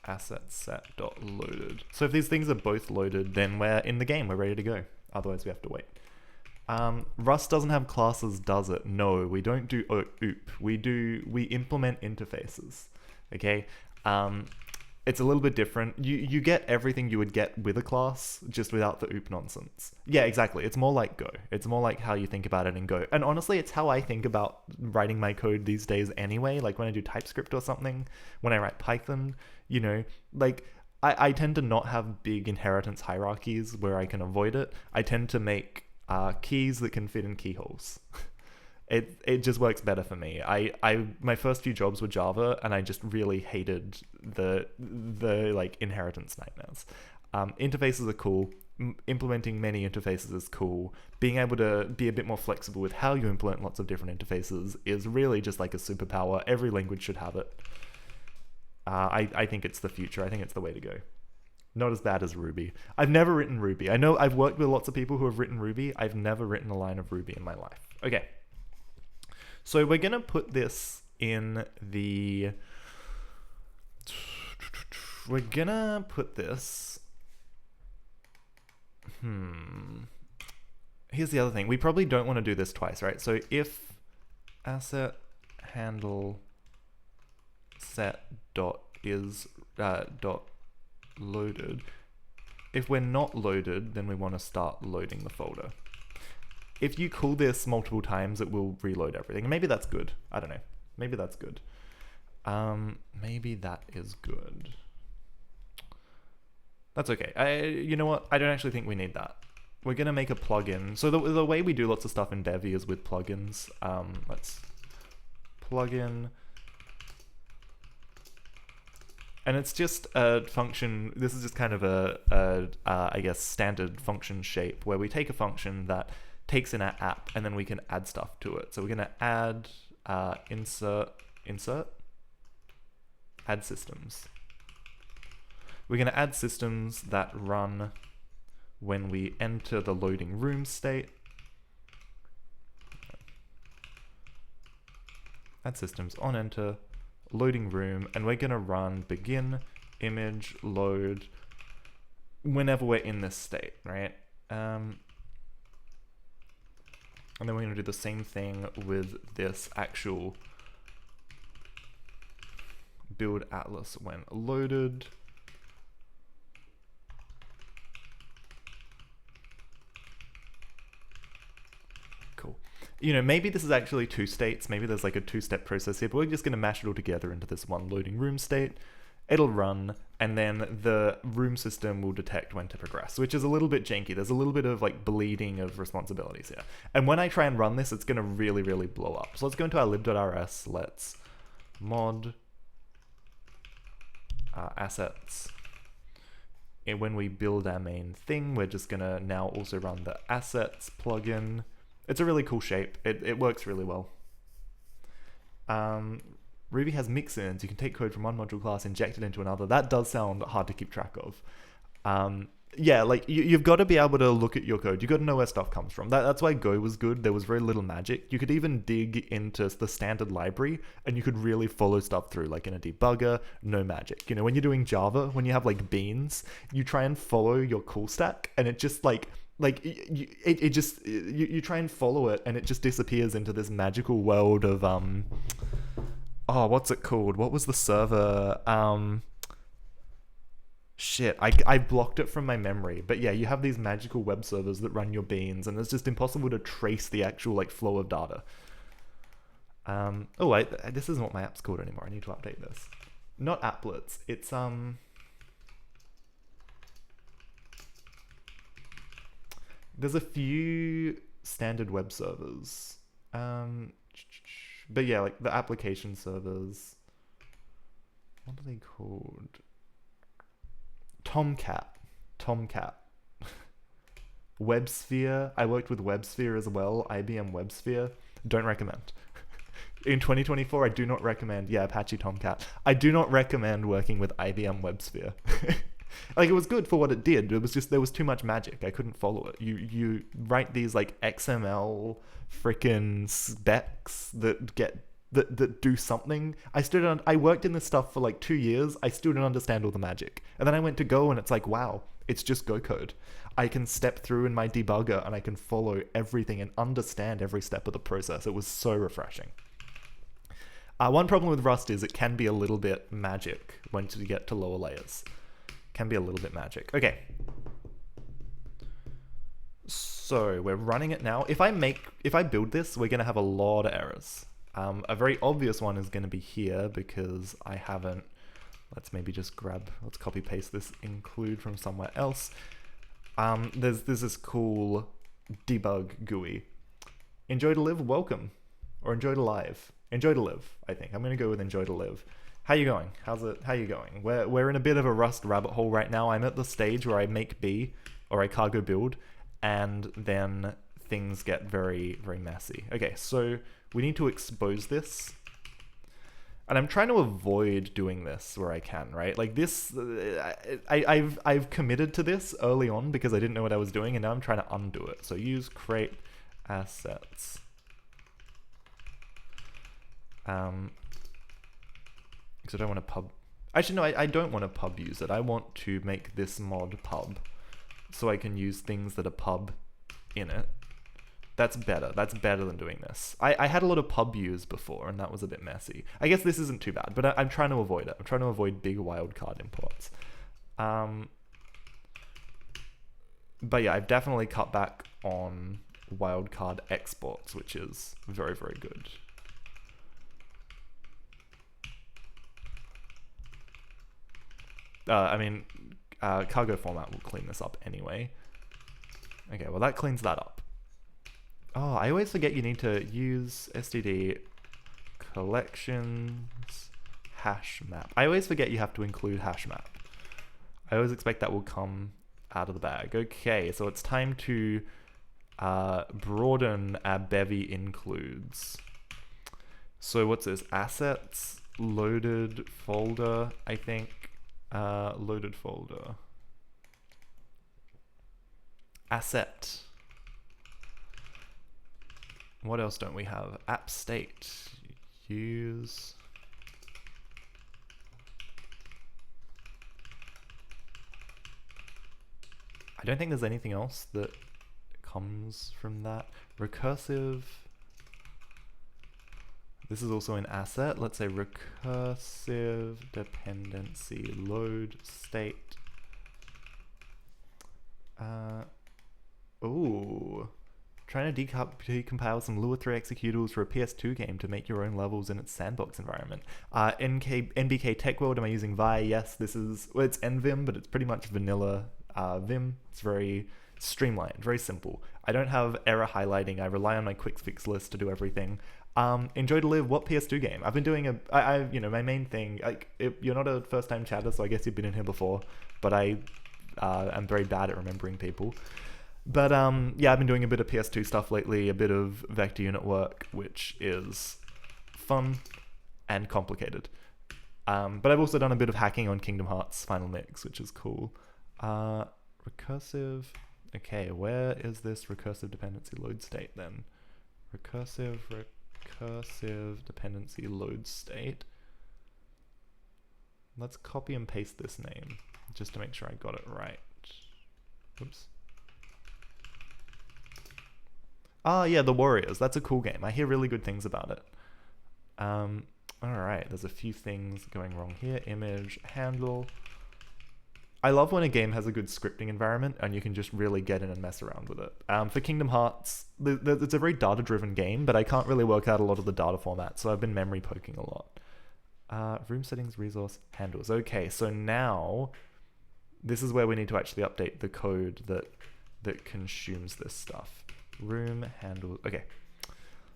Asset set dot loaded. So if these things are both loaded, then we're in the game, we're ready to go. Otherwise we have to wait. Rust doesn't have classes, does it? No, we don't do OOP. We implement interfaces. Okay? It's a little bit different. You get everything you would get with a class, just without the OOP nonsense. Yeah, exactly. It's more like Go. It's more like how you think about it in Go. And honestly, it's how I think about writing my code these days anyway. Like when I do TypeScript or something, when I write Python, you know, like I tend to not have big inheritance hierarchies where I can avoid it. I tend to make keys that can fit in keyholes. It just works better for me. My first few jobs were Java, and I just really hated the like inheritance nightmares. Interfaces are cool. Implementing many interfaces is cool. Being able to be a bit more flexible with how you implement lots of different interfaces is really just like a superpower. Every language should have it. I think it's the future. I think it's the way to go. Not as bad as Ruby. I've never written Ruby. I know I've worked with lots of people who have written Ruby. I've never written a line of Ruby in my life. Okay. So we're going to put this in the... We're going to put this... Here's the other thing. We probably don't want to do this twice, right? So if asset handle set dot is dot loaded, if we're not loaded, then we want to start loading the folder. If you call this multiple times, it will reload everything. Maybe that's good. I don't know. Maybe that's good. Maybe that is good. That's okay. You know what? I don't actually think we need that. We're going to make a plugin. So the way we do lots of stuff in Bevy is with plugins. Let's plugin. And it's just a function. This is just kind of I guess, standard function shape where we take a function that takes in our app, and then we can add stuff to it. So we're gonna add insert, add systems. We're gonna add systems that run when we enter the loading room state. Add systems on enter, loading room, and we're gonna run begin image load whenever we're in this state, right? And then we're gonna do the same thing with this actual build atlas when loaded. Cool. You know, maybe this is actually 2 states, maybe there's like a 2-step process here, but we're just gonna mash it all together into this one loading room state. It'll run, and then the room system will detect when to progress, which is a little bit janky. There's a little bit of like bleeding of responsibilities here. And when I try and run this, it's gonna really, really blow up. So let's go into our lib.rs, let's mod assets. And when we build our main thing, we're just gonna now also run the assets plugin. It's a really cool shape. It works really well. Ruby has mixins. You can take code from one module class, inject it into another. That does sound hard to keep track of. Yeah, like you've got to be able to look at your code. You've got to know where stuff comes from. That's why Go was good. There was very little magic. You could even dig into the standard library and you could really follow stuff through, like in a debugger, no magic. You know, when you're doing Java, when you have like beans, you try and follow your call stack and it just you try and follow it and it just disappears into this magical world of oh, what's it called? What was the server? Shit, I blocked it from my memory. But yeah, you have these magical web servers that run your beans, and it's just impossible to trace the actual like flow of data. Oh wait, this isn't what my app's called anymore. I need to update this. Not applets. It's there's a few standard web servers. But yeah, like the application servers. What are they called? Tomcat. WebSphere. I worked with WebSphere as well. IBM WebSphere. Don't recommend. In 2024, I do not recommend. Yeah, Apache Tomcat. I do not recommend working with IBM WebSphere. Like, it was good for what it did. It was just, there was too much magic. I couldn't follow it. You write these like XML freaking specs that do something. I worked in this stuff for like 2 years. I still didn't understand all the magic. And then I went to Go and it's like, wow, it's just Go code. I can step through in my debugger and I can follow everything and understand every step of the process. It was so refreshing. One problem with Rust is it can be a little bit magic once you get to lower layers. Can be a little bit magic. Okay. So we're running it now. If I build this, we're gonna have a lot of errors. A very obvious one is gonna be here because I haven't, let's copy paste this include from somewhere else. There's this cool debug GUI. Enjoy to live, welcome. Or enjoy to live. Enjoy to live, I think. I'm gonna go with enjoy to live. How you going? How you going? We're in a bit of a Rust rabbit hole right now. I'm at the stage where I make B, or I cargo build, and then things get very, very messy. Okay, so we need to expose this. And I'm trying to avoid doing this where I can, right? Like this, I've committed to this early on because I didn't know what I was doing, and now I'm trying to undo it. So use create assets. Because I don't want to pub. Actually, no, I don't want to pub use it. I want to make this mod pub, so I can use things that are pub in it. That's better. That's better than doing this. I had a lot of pub use before, and that was a bit messy. I guess this isn't too bad, but I'm trying to avoid it. I'm trying to avoid big wildcard imports. But yeah, I've definitely cut back on wildcard exports, which is very, very good. Cargo format will clean this up anyway. Okay, well that cleans that up. Oh, I always forget you need to use std collections hash map. I always forget you have to include hash map. I always expect that will come out of the bag. Okay, so it's time to broaden our bevy includes. So what's this? Assets, loaded folder, I think. Loaded folder. Asset. What else don't we have? App state. Use. I don't think there's anything else that comes from that. Recursive. This is also an asset. Let's say recursive dependency load state. Ooh. Trying to decompile some Lua 3 executables for a PS2 game to make your own levels in its sandbox environment. NBK Tech World, am I using Vi? Yes, this is, well, it's NVim, but it's pretty much vanilla Vim. It's very streamlined, very simple. I don't have error highlighting. I rely on my quick fix list to do everything. Enjoy to live. What PS2 game? I've been doing my main thing, like, you're not a first time chatter, so I guess you've been in here before, but I'm very bad at remembering people. But yeah, I've been doing a bit of PS2 stuff lately, a bit of vector unit work, which is fun and complicated. But I've also done a bit of hacking on Kingdom Hearts Final Mix, which is cool. Recursive. Okay, where is this recursive dependency load state then? Recursive dependency load state. Let's copy and paste this name just to make sure I got it right. Oops. Ah, yeah, The Warriors. That's a cool game. I hear really good things about it. Alright, there's a few things going wrong here. Image, handle. I love when a game has a good scripting environment and you can just really get in and mess around with it. For Kingdom Hearts, it's a very data-driven game, but I can't really work out a lot of the data formats, so I've been memory poking a lot. Room settings, resource, handles. Okay, so now this is where we need to actually update the code that consumes this stuff. Room handle. Okay,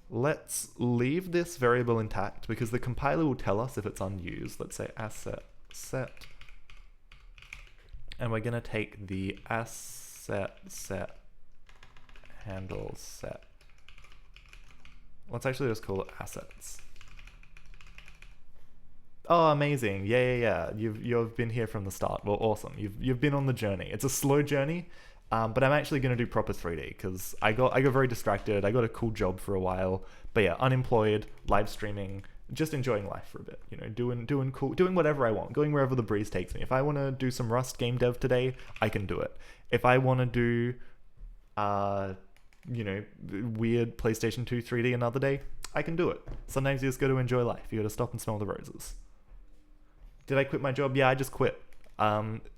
let's leave this variable intact because the compiler will tell us if it's unused. Let's say asset set, and we're gonna take the asset set handle set. Let's actually just call it assets. Oh, amazing! Yeah. You've been here from the start. Well, awesome. You've been on the journey. It's a slow journey. But I'm actually going to do proper 3D because I got very distracted. I got a cool job for a while, but yeah, unemployed, live streaming, just enjoying life for a bit. You know, doing cool, doing whatever I want, going wherever the breeze takes me. If I want to do some Rust game dev today, I can do it. If I want to do, weird PlayStation 2 3D another day, I can do it. Sometimes you just got to enjoy life. You got to stop and smell the roses. Did I quit my job? Yeah, I just quit.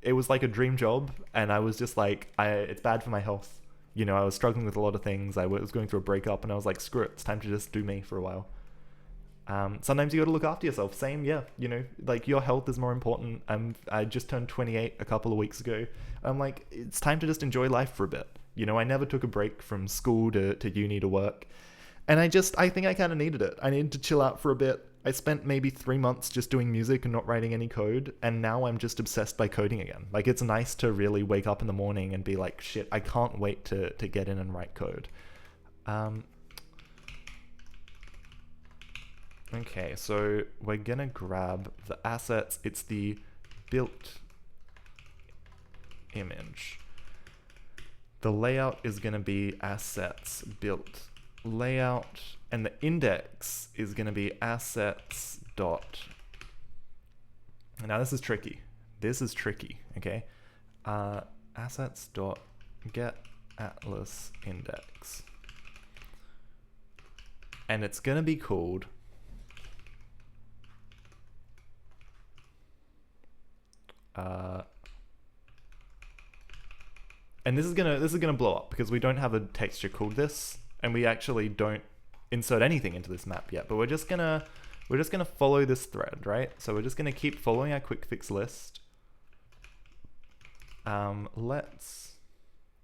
It was like a dream job, and I was just like, it's bad for my health. You know, I was struggling with a lot of things. I was going through a breakup, and I was like, screw it, it's time to just do me for a while. Sometimes you got to look after yourself. Same, yeah. You know, like your health is more important. I just turned 28 a couple of weeks ago. I'm like, it's time to just enjoy life for a bit. You know, I never took a break from school to uni to work, and I think I kind of needed it. I needed to chill out for a bit. I spent maybe 3 months just doing music and not writing any code, and now I'm just obsessed by coding again. Like, it's nice to really wake up in the morning and be like, shit, I can't wait to get in and write code. Okay, so we're gonna grab the assets. It's the built image. The layout is gonna be assets built layout, and the index is going to be assets dot. Now this is tricky. Okay? Assets dot get atlas index, and it's going to be called and this is gonna blow up because we don't have a texture called this. And we actually don't insert anything into this map yet, but we're just gonna follow this thread, right? So we're just gonna keep following our quick fix list. Let's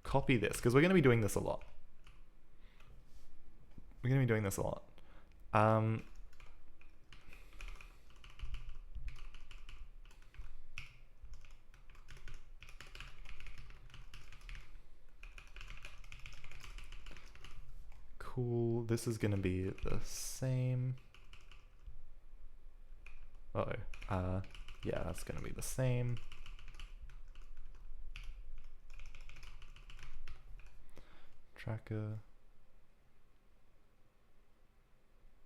copy this because we're gonna be doing this a lot. Cool. This is gonna be the same. Yeah, that's gonna be the same. Tracker.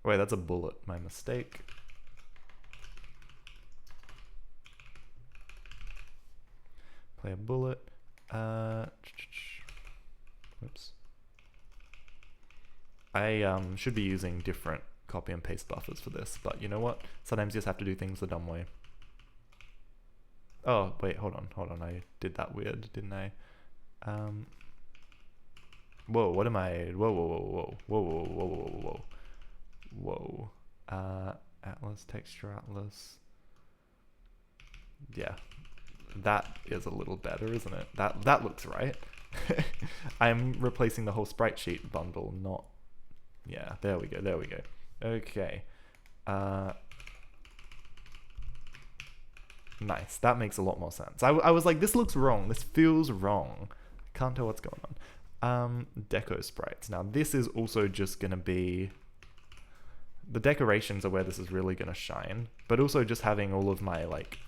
Wait, that's a bullet. My mistake. Play a bullet. Oops. I should be using different copy and paste buffers for this, but you know what? Sometimes you just have to do things the dumb way. Oh, wait, hold on. I did that weird, didn't I? Whoa, what am I? Whoa. Atlas, texture atlas. Yeah, that is a little better, isn't it? That looks right. I'm replacing the whole sprite sheet bundle, not... Yeah, there we go. Okay. Nice, that makes a lot more sense. I was like, this looks wrong, this feels wrong. Can't tell what's going on. Deco sprites. Now this is also just gonna be... The decorations are where this is really gonna shine, but also just having all of my like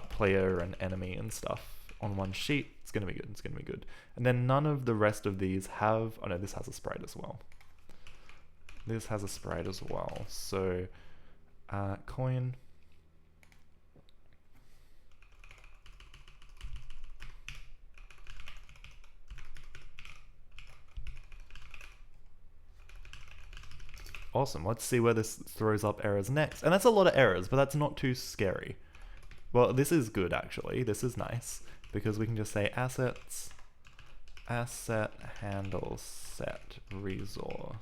player and enemy and stuff on one sheet, it's gonna be good. And then none of the rest of these have... Oh no, this has a sprite as well. So coin. Awesome, let's see where this throws up errors next. And that's a lot of errors, but that's not too scary. Well, this is good actually, this is nice, because we can just say assets, asset handle set resource.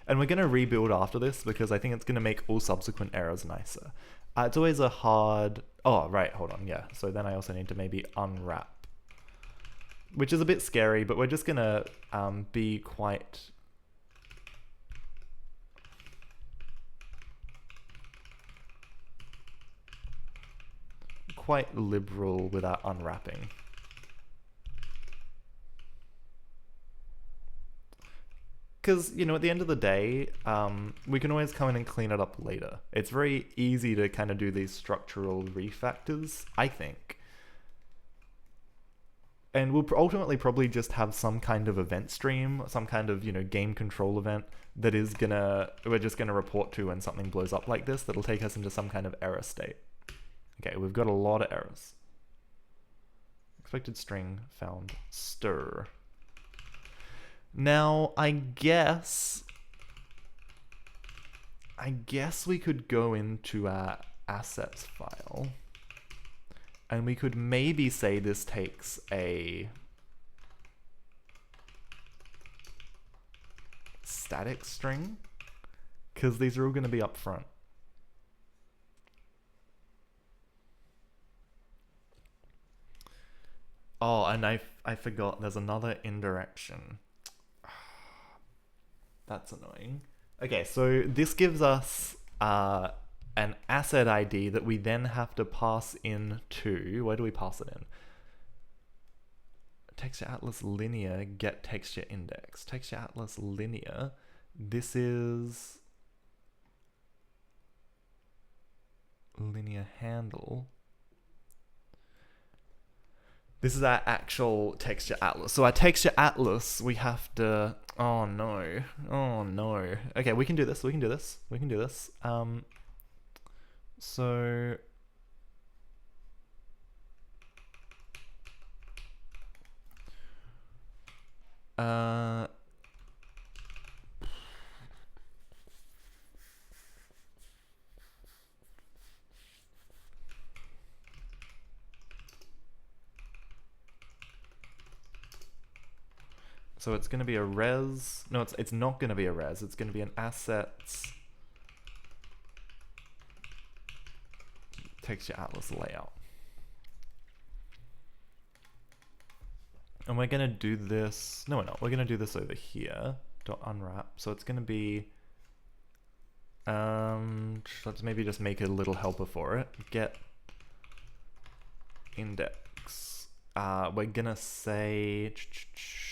And we're gonna rebuild after this because I think it's gonna make all subsequent errors nicer. It's always a hard... Oh, right, hold on, yeah. So then I also need to maybe unwrap, which is a bit scary, but we're just gonna be quite liberal with our unwrapping. Because, you know, at the end of the day, we can always come in and clean it up later. It's very easy to kind of do these structural refactors, I think. And we'll ultimately probably just have some kind of event stream, some kind of, you know, game control event that is we're just gonna report to when something blows up like this, that'll take us into some kind of error state. Okay, we've got a lot of errors. Expected string found stir. Now, I guess we could go into our assets file and we could maybe say this takes a static string, because these are all going to be up front. Oh, and I forgot, there's another indirection. That's annoying. Okay, so this gives us an asset ID that we then have to pass into... Where do we pass it in? Texture atlas linear get texture index. Texture atlas linear. This is linear handle. This is our actual texture atlas. So our texture atlas, we have to... Oh no. Oh no. Okay, we can do this. We can do this. We can do this. So... So it's going to be a res. No, it's not going to be a res. It's going to be an assets texture atlas layout. And we're going to do this. No, we're not. We're going to do this over here. Dot unwrap. So it's going to be. Let's maybe just make a little helper for it. Get index. We're gonna say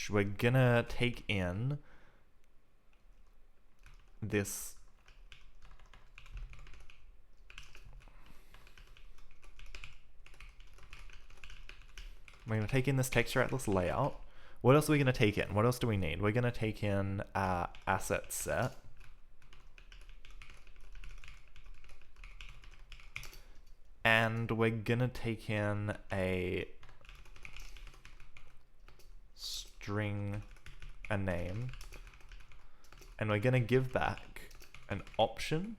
we're gonna take in this. We're going to take in this texture atlas layout. What else are we going to take in? What else do we need? We're going to take in our asset set. And we're going to take in a string, a name. And we're going to give back an option.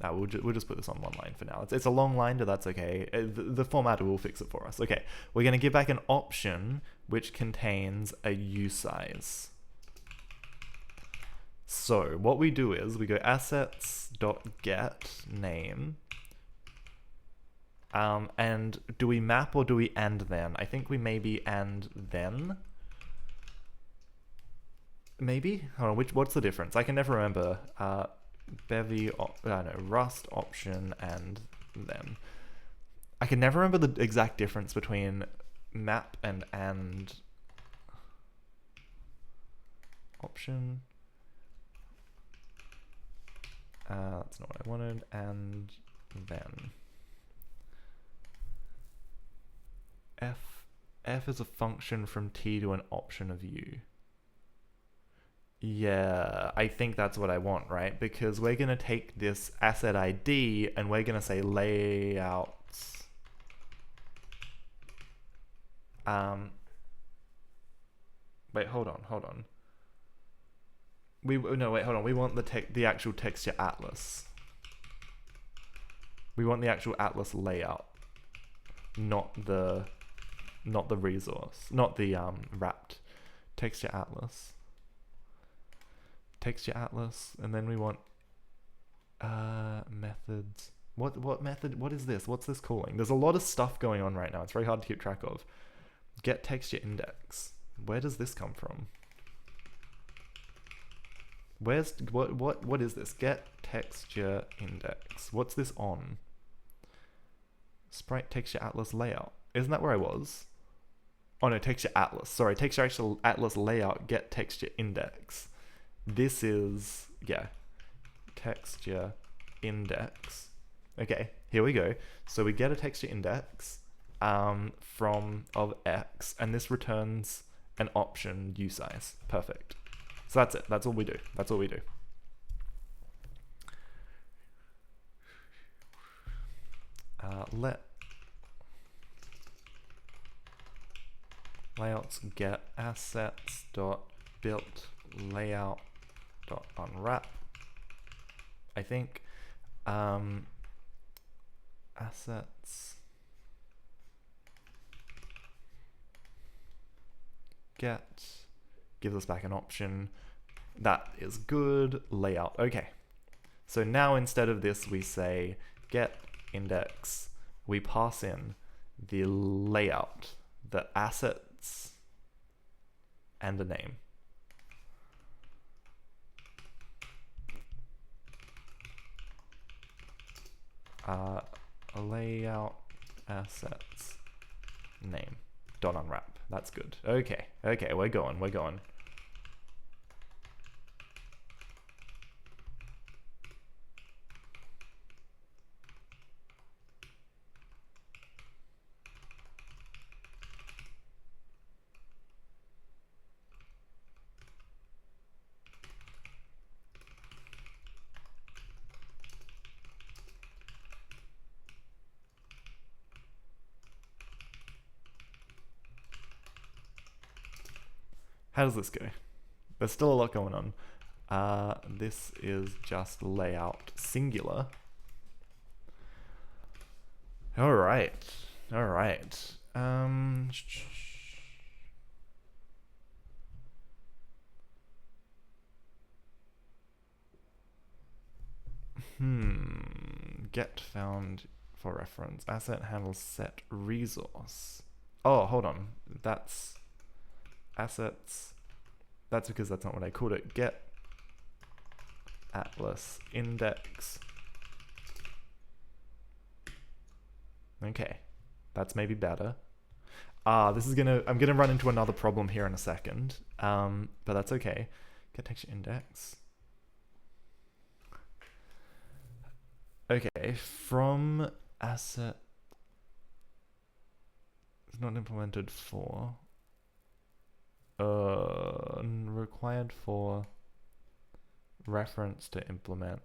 We'll just put this on one line for now. It's a long line, but that's okay. The formatter will fix it for us. Okay, we're going to give back an option which contains a usize. So what we do is we go assets.get name. And do we map or do we and then? I think we maybe and then. Maybe? Hold on, what's the difference? I can never remember. Bevy, Rust option and then. I can never remember the exact difference between map and option. That's not what I wanted. And then. F is a function from T to an option of U. Yeah, I think that's what I want, right? Because we're going to take this asset ID and we're going to say layouts. Wait, hold on. We want the actual texture atlas. We want the actual atlas layout, not the resource, not the wrapped texture atlas. Texture atlas, and then we want methods. What method? What is this? What's this calling? There's a lot of stuff going on right now. It's very hard to keep track of. Get texture index. Where does this come from? Where's what is this? Get texture index. What's this on? Sprite texture atlas layout. Isn't that where I was? Oh no, texture atlas. Sorry, texture atlas layout. Get texture index. This is, yeah, texture index. Okay, here we go. So we get a texture index of X, and this returns an option usize. Perfect. So that's it. That's all we do. That's all we do. Let layouts get assets dot built layout dot unwrap. I think assets get gives us back an option. That is good. Layout. Okay. So now instead of this we say get index. We pass in the layout, the assets, and the name. Layout assets name dot unwrap. That's good. Okay, we're going. How does this go? There's still a lot going on. This is just layout singular. All right. Get found for reference. Asset handles set resource. Oh, hold on. That's assets. That's because that's not what I called it. Get atlas index. Okay, that's maybe better. I'm gonna run into another problem here in a second. But that's okay. Get texture index. Okay, from asset it's not implemented for required for reference to implement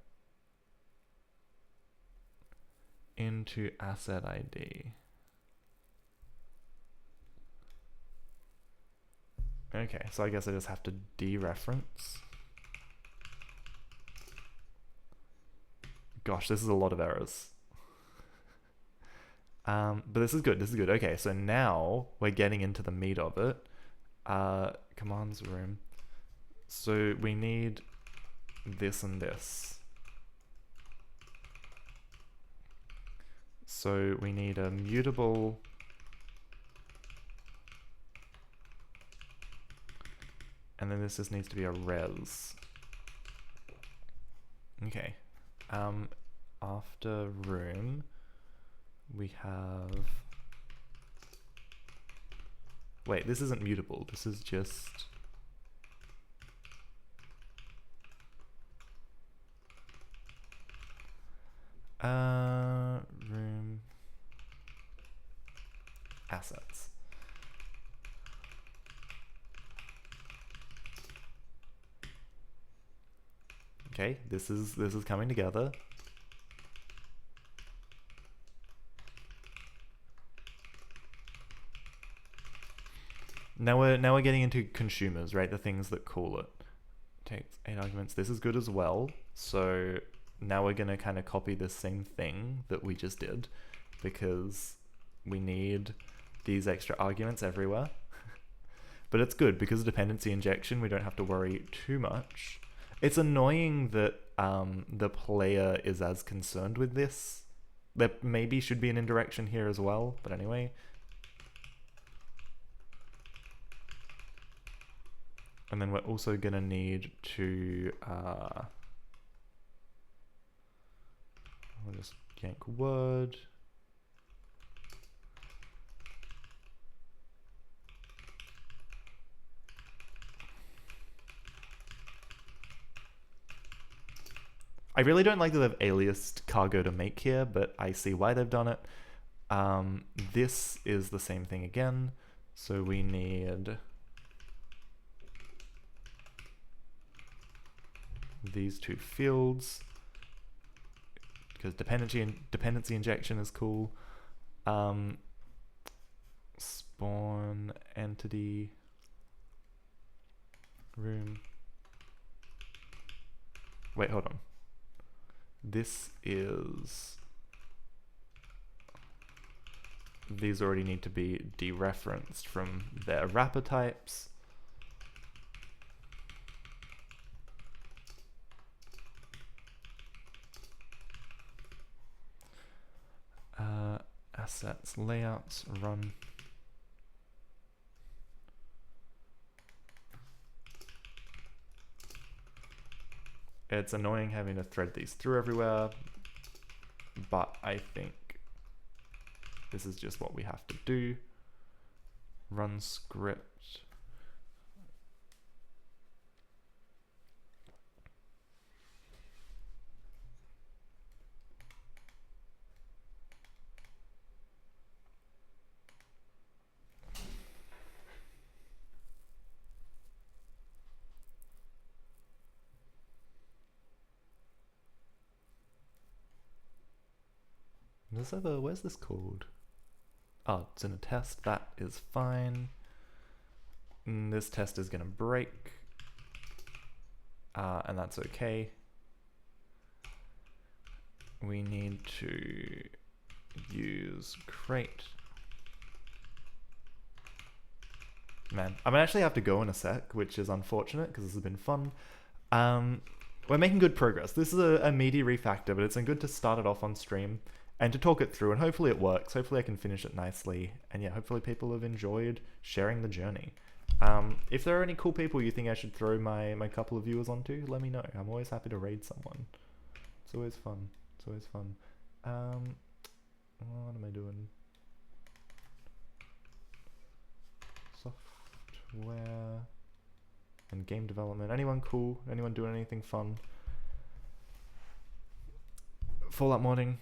into asset ID. Okay, so I guess I just have to dereference. Gosh, this is a lot of errors. But this is good, this is good. Okay, so now we're getting into the meat of it. Commands room. So we need this and this. So we need a mutable and then this just needs to be a res. Okay. After room, we have... Wait, this isn't mutable. This is just... room assets. Okay, this is coming together. Now we're getting into consumers, right? The things that call it. Takes 8 arguments. This is good as well. So now we're gonna kind of copy the same thing that we just did because we need these extra arguments everywhere. But it's good because of dependency injection, we don't have to worry too much. It's annoying that the player is as concerned with this. There maybe should be an indirection here as well, but anyway. And then we're also gonna need to we'll just yank word. I really don't like that they've aliased cargo to make here, but I see why they've done it. This is the same thing again. So we need these two fields because dependency injection is cool. Spawn entity room. Wait, hold on. This is... These already need to be dereferenced from their wrapper types. Assets, layouts, run. It's annoying having to thread these through everywhere, but I think this is just what we have to do. Run script. Where's this called? Oh, it's in a test. That is fine. This test is gonna break. And that's okay. We need to use crate. Man, I'm gonna actually have to go in a sec, which is unfortunate because this has been fun. We're making good progress. This is a meaty refactor, but it's been good to start it off on stream and to talk it through, and hopefully it works. Hopefully I can finish it nicely, and yeah, hopefully people have enjoyed sharing the journey. If there are any cool people you think I should throw my couple of viewers onto, let me know. I'm always happy to raid someone. It's always fun. It's always fun. What am I doing? software and game development. Anyone cool? Anyone doing anything fun? Fallout modding.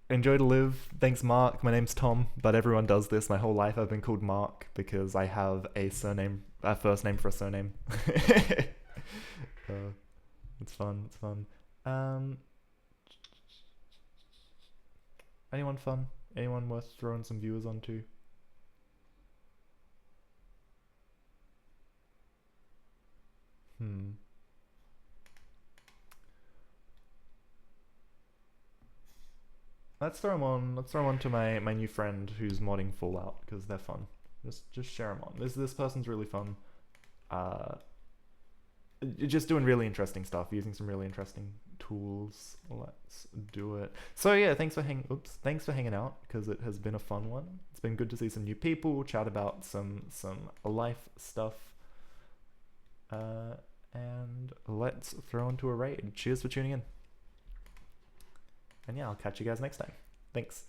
Enjoy to live. Thanks, Mark. My name's Tom, but everyone does this. My whole life I've been called Mark because I have a surname, a first name for a surname. It's fun. It's fun. Anyone fun? Anyone worth throwing some viewers onto? Let's throw them on. Let's throw them on to my new friend who's modding Fallout because they're fun. Just share them on. This person's really fun. Just doing really interesting stuff, using some really interesting tools. Let's do it. So yeah, thanks for hanging out because it has been a fun one. It's been good to see some new people, chat about some life stuff. And let's throw into a raid. Cheers for tuning in. And yeah, I'll catch you guys next time. Thanks.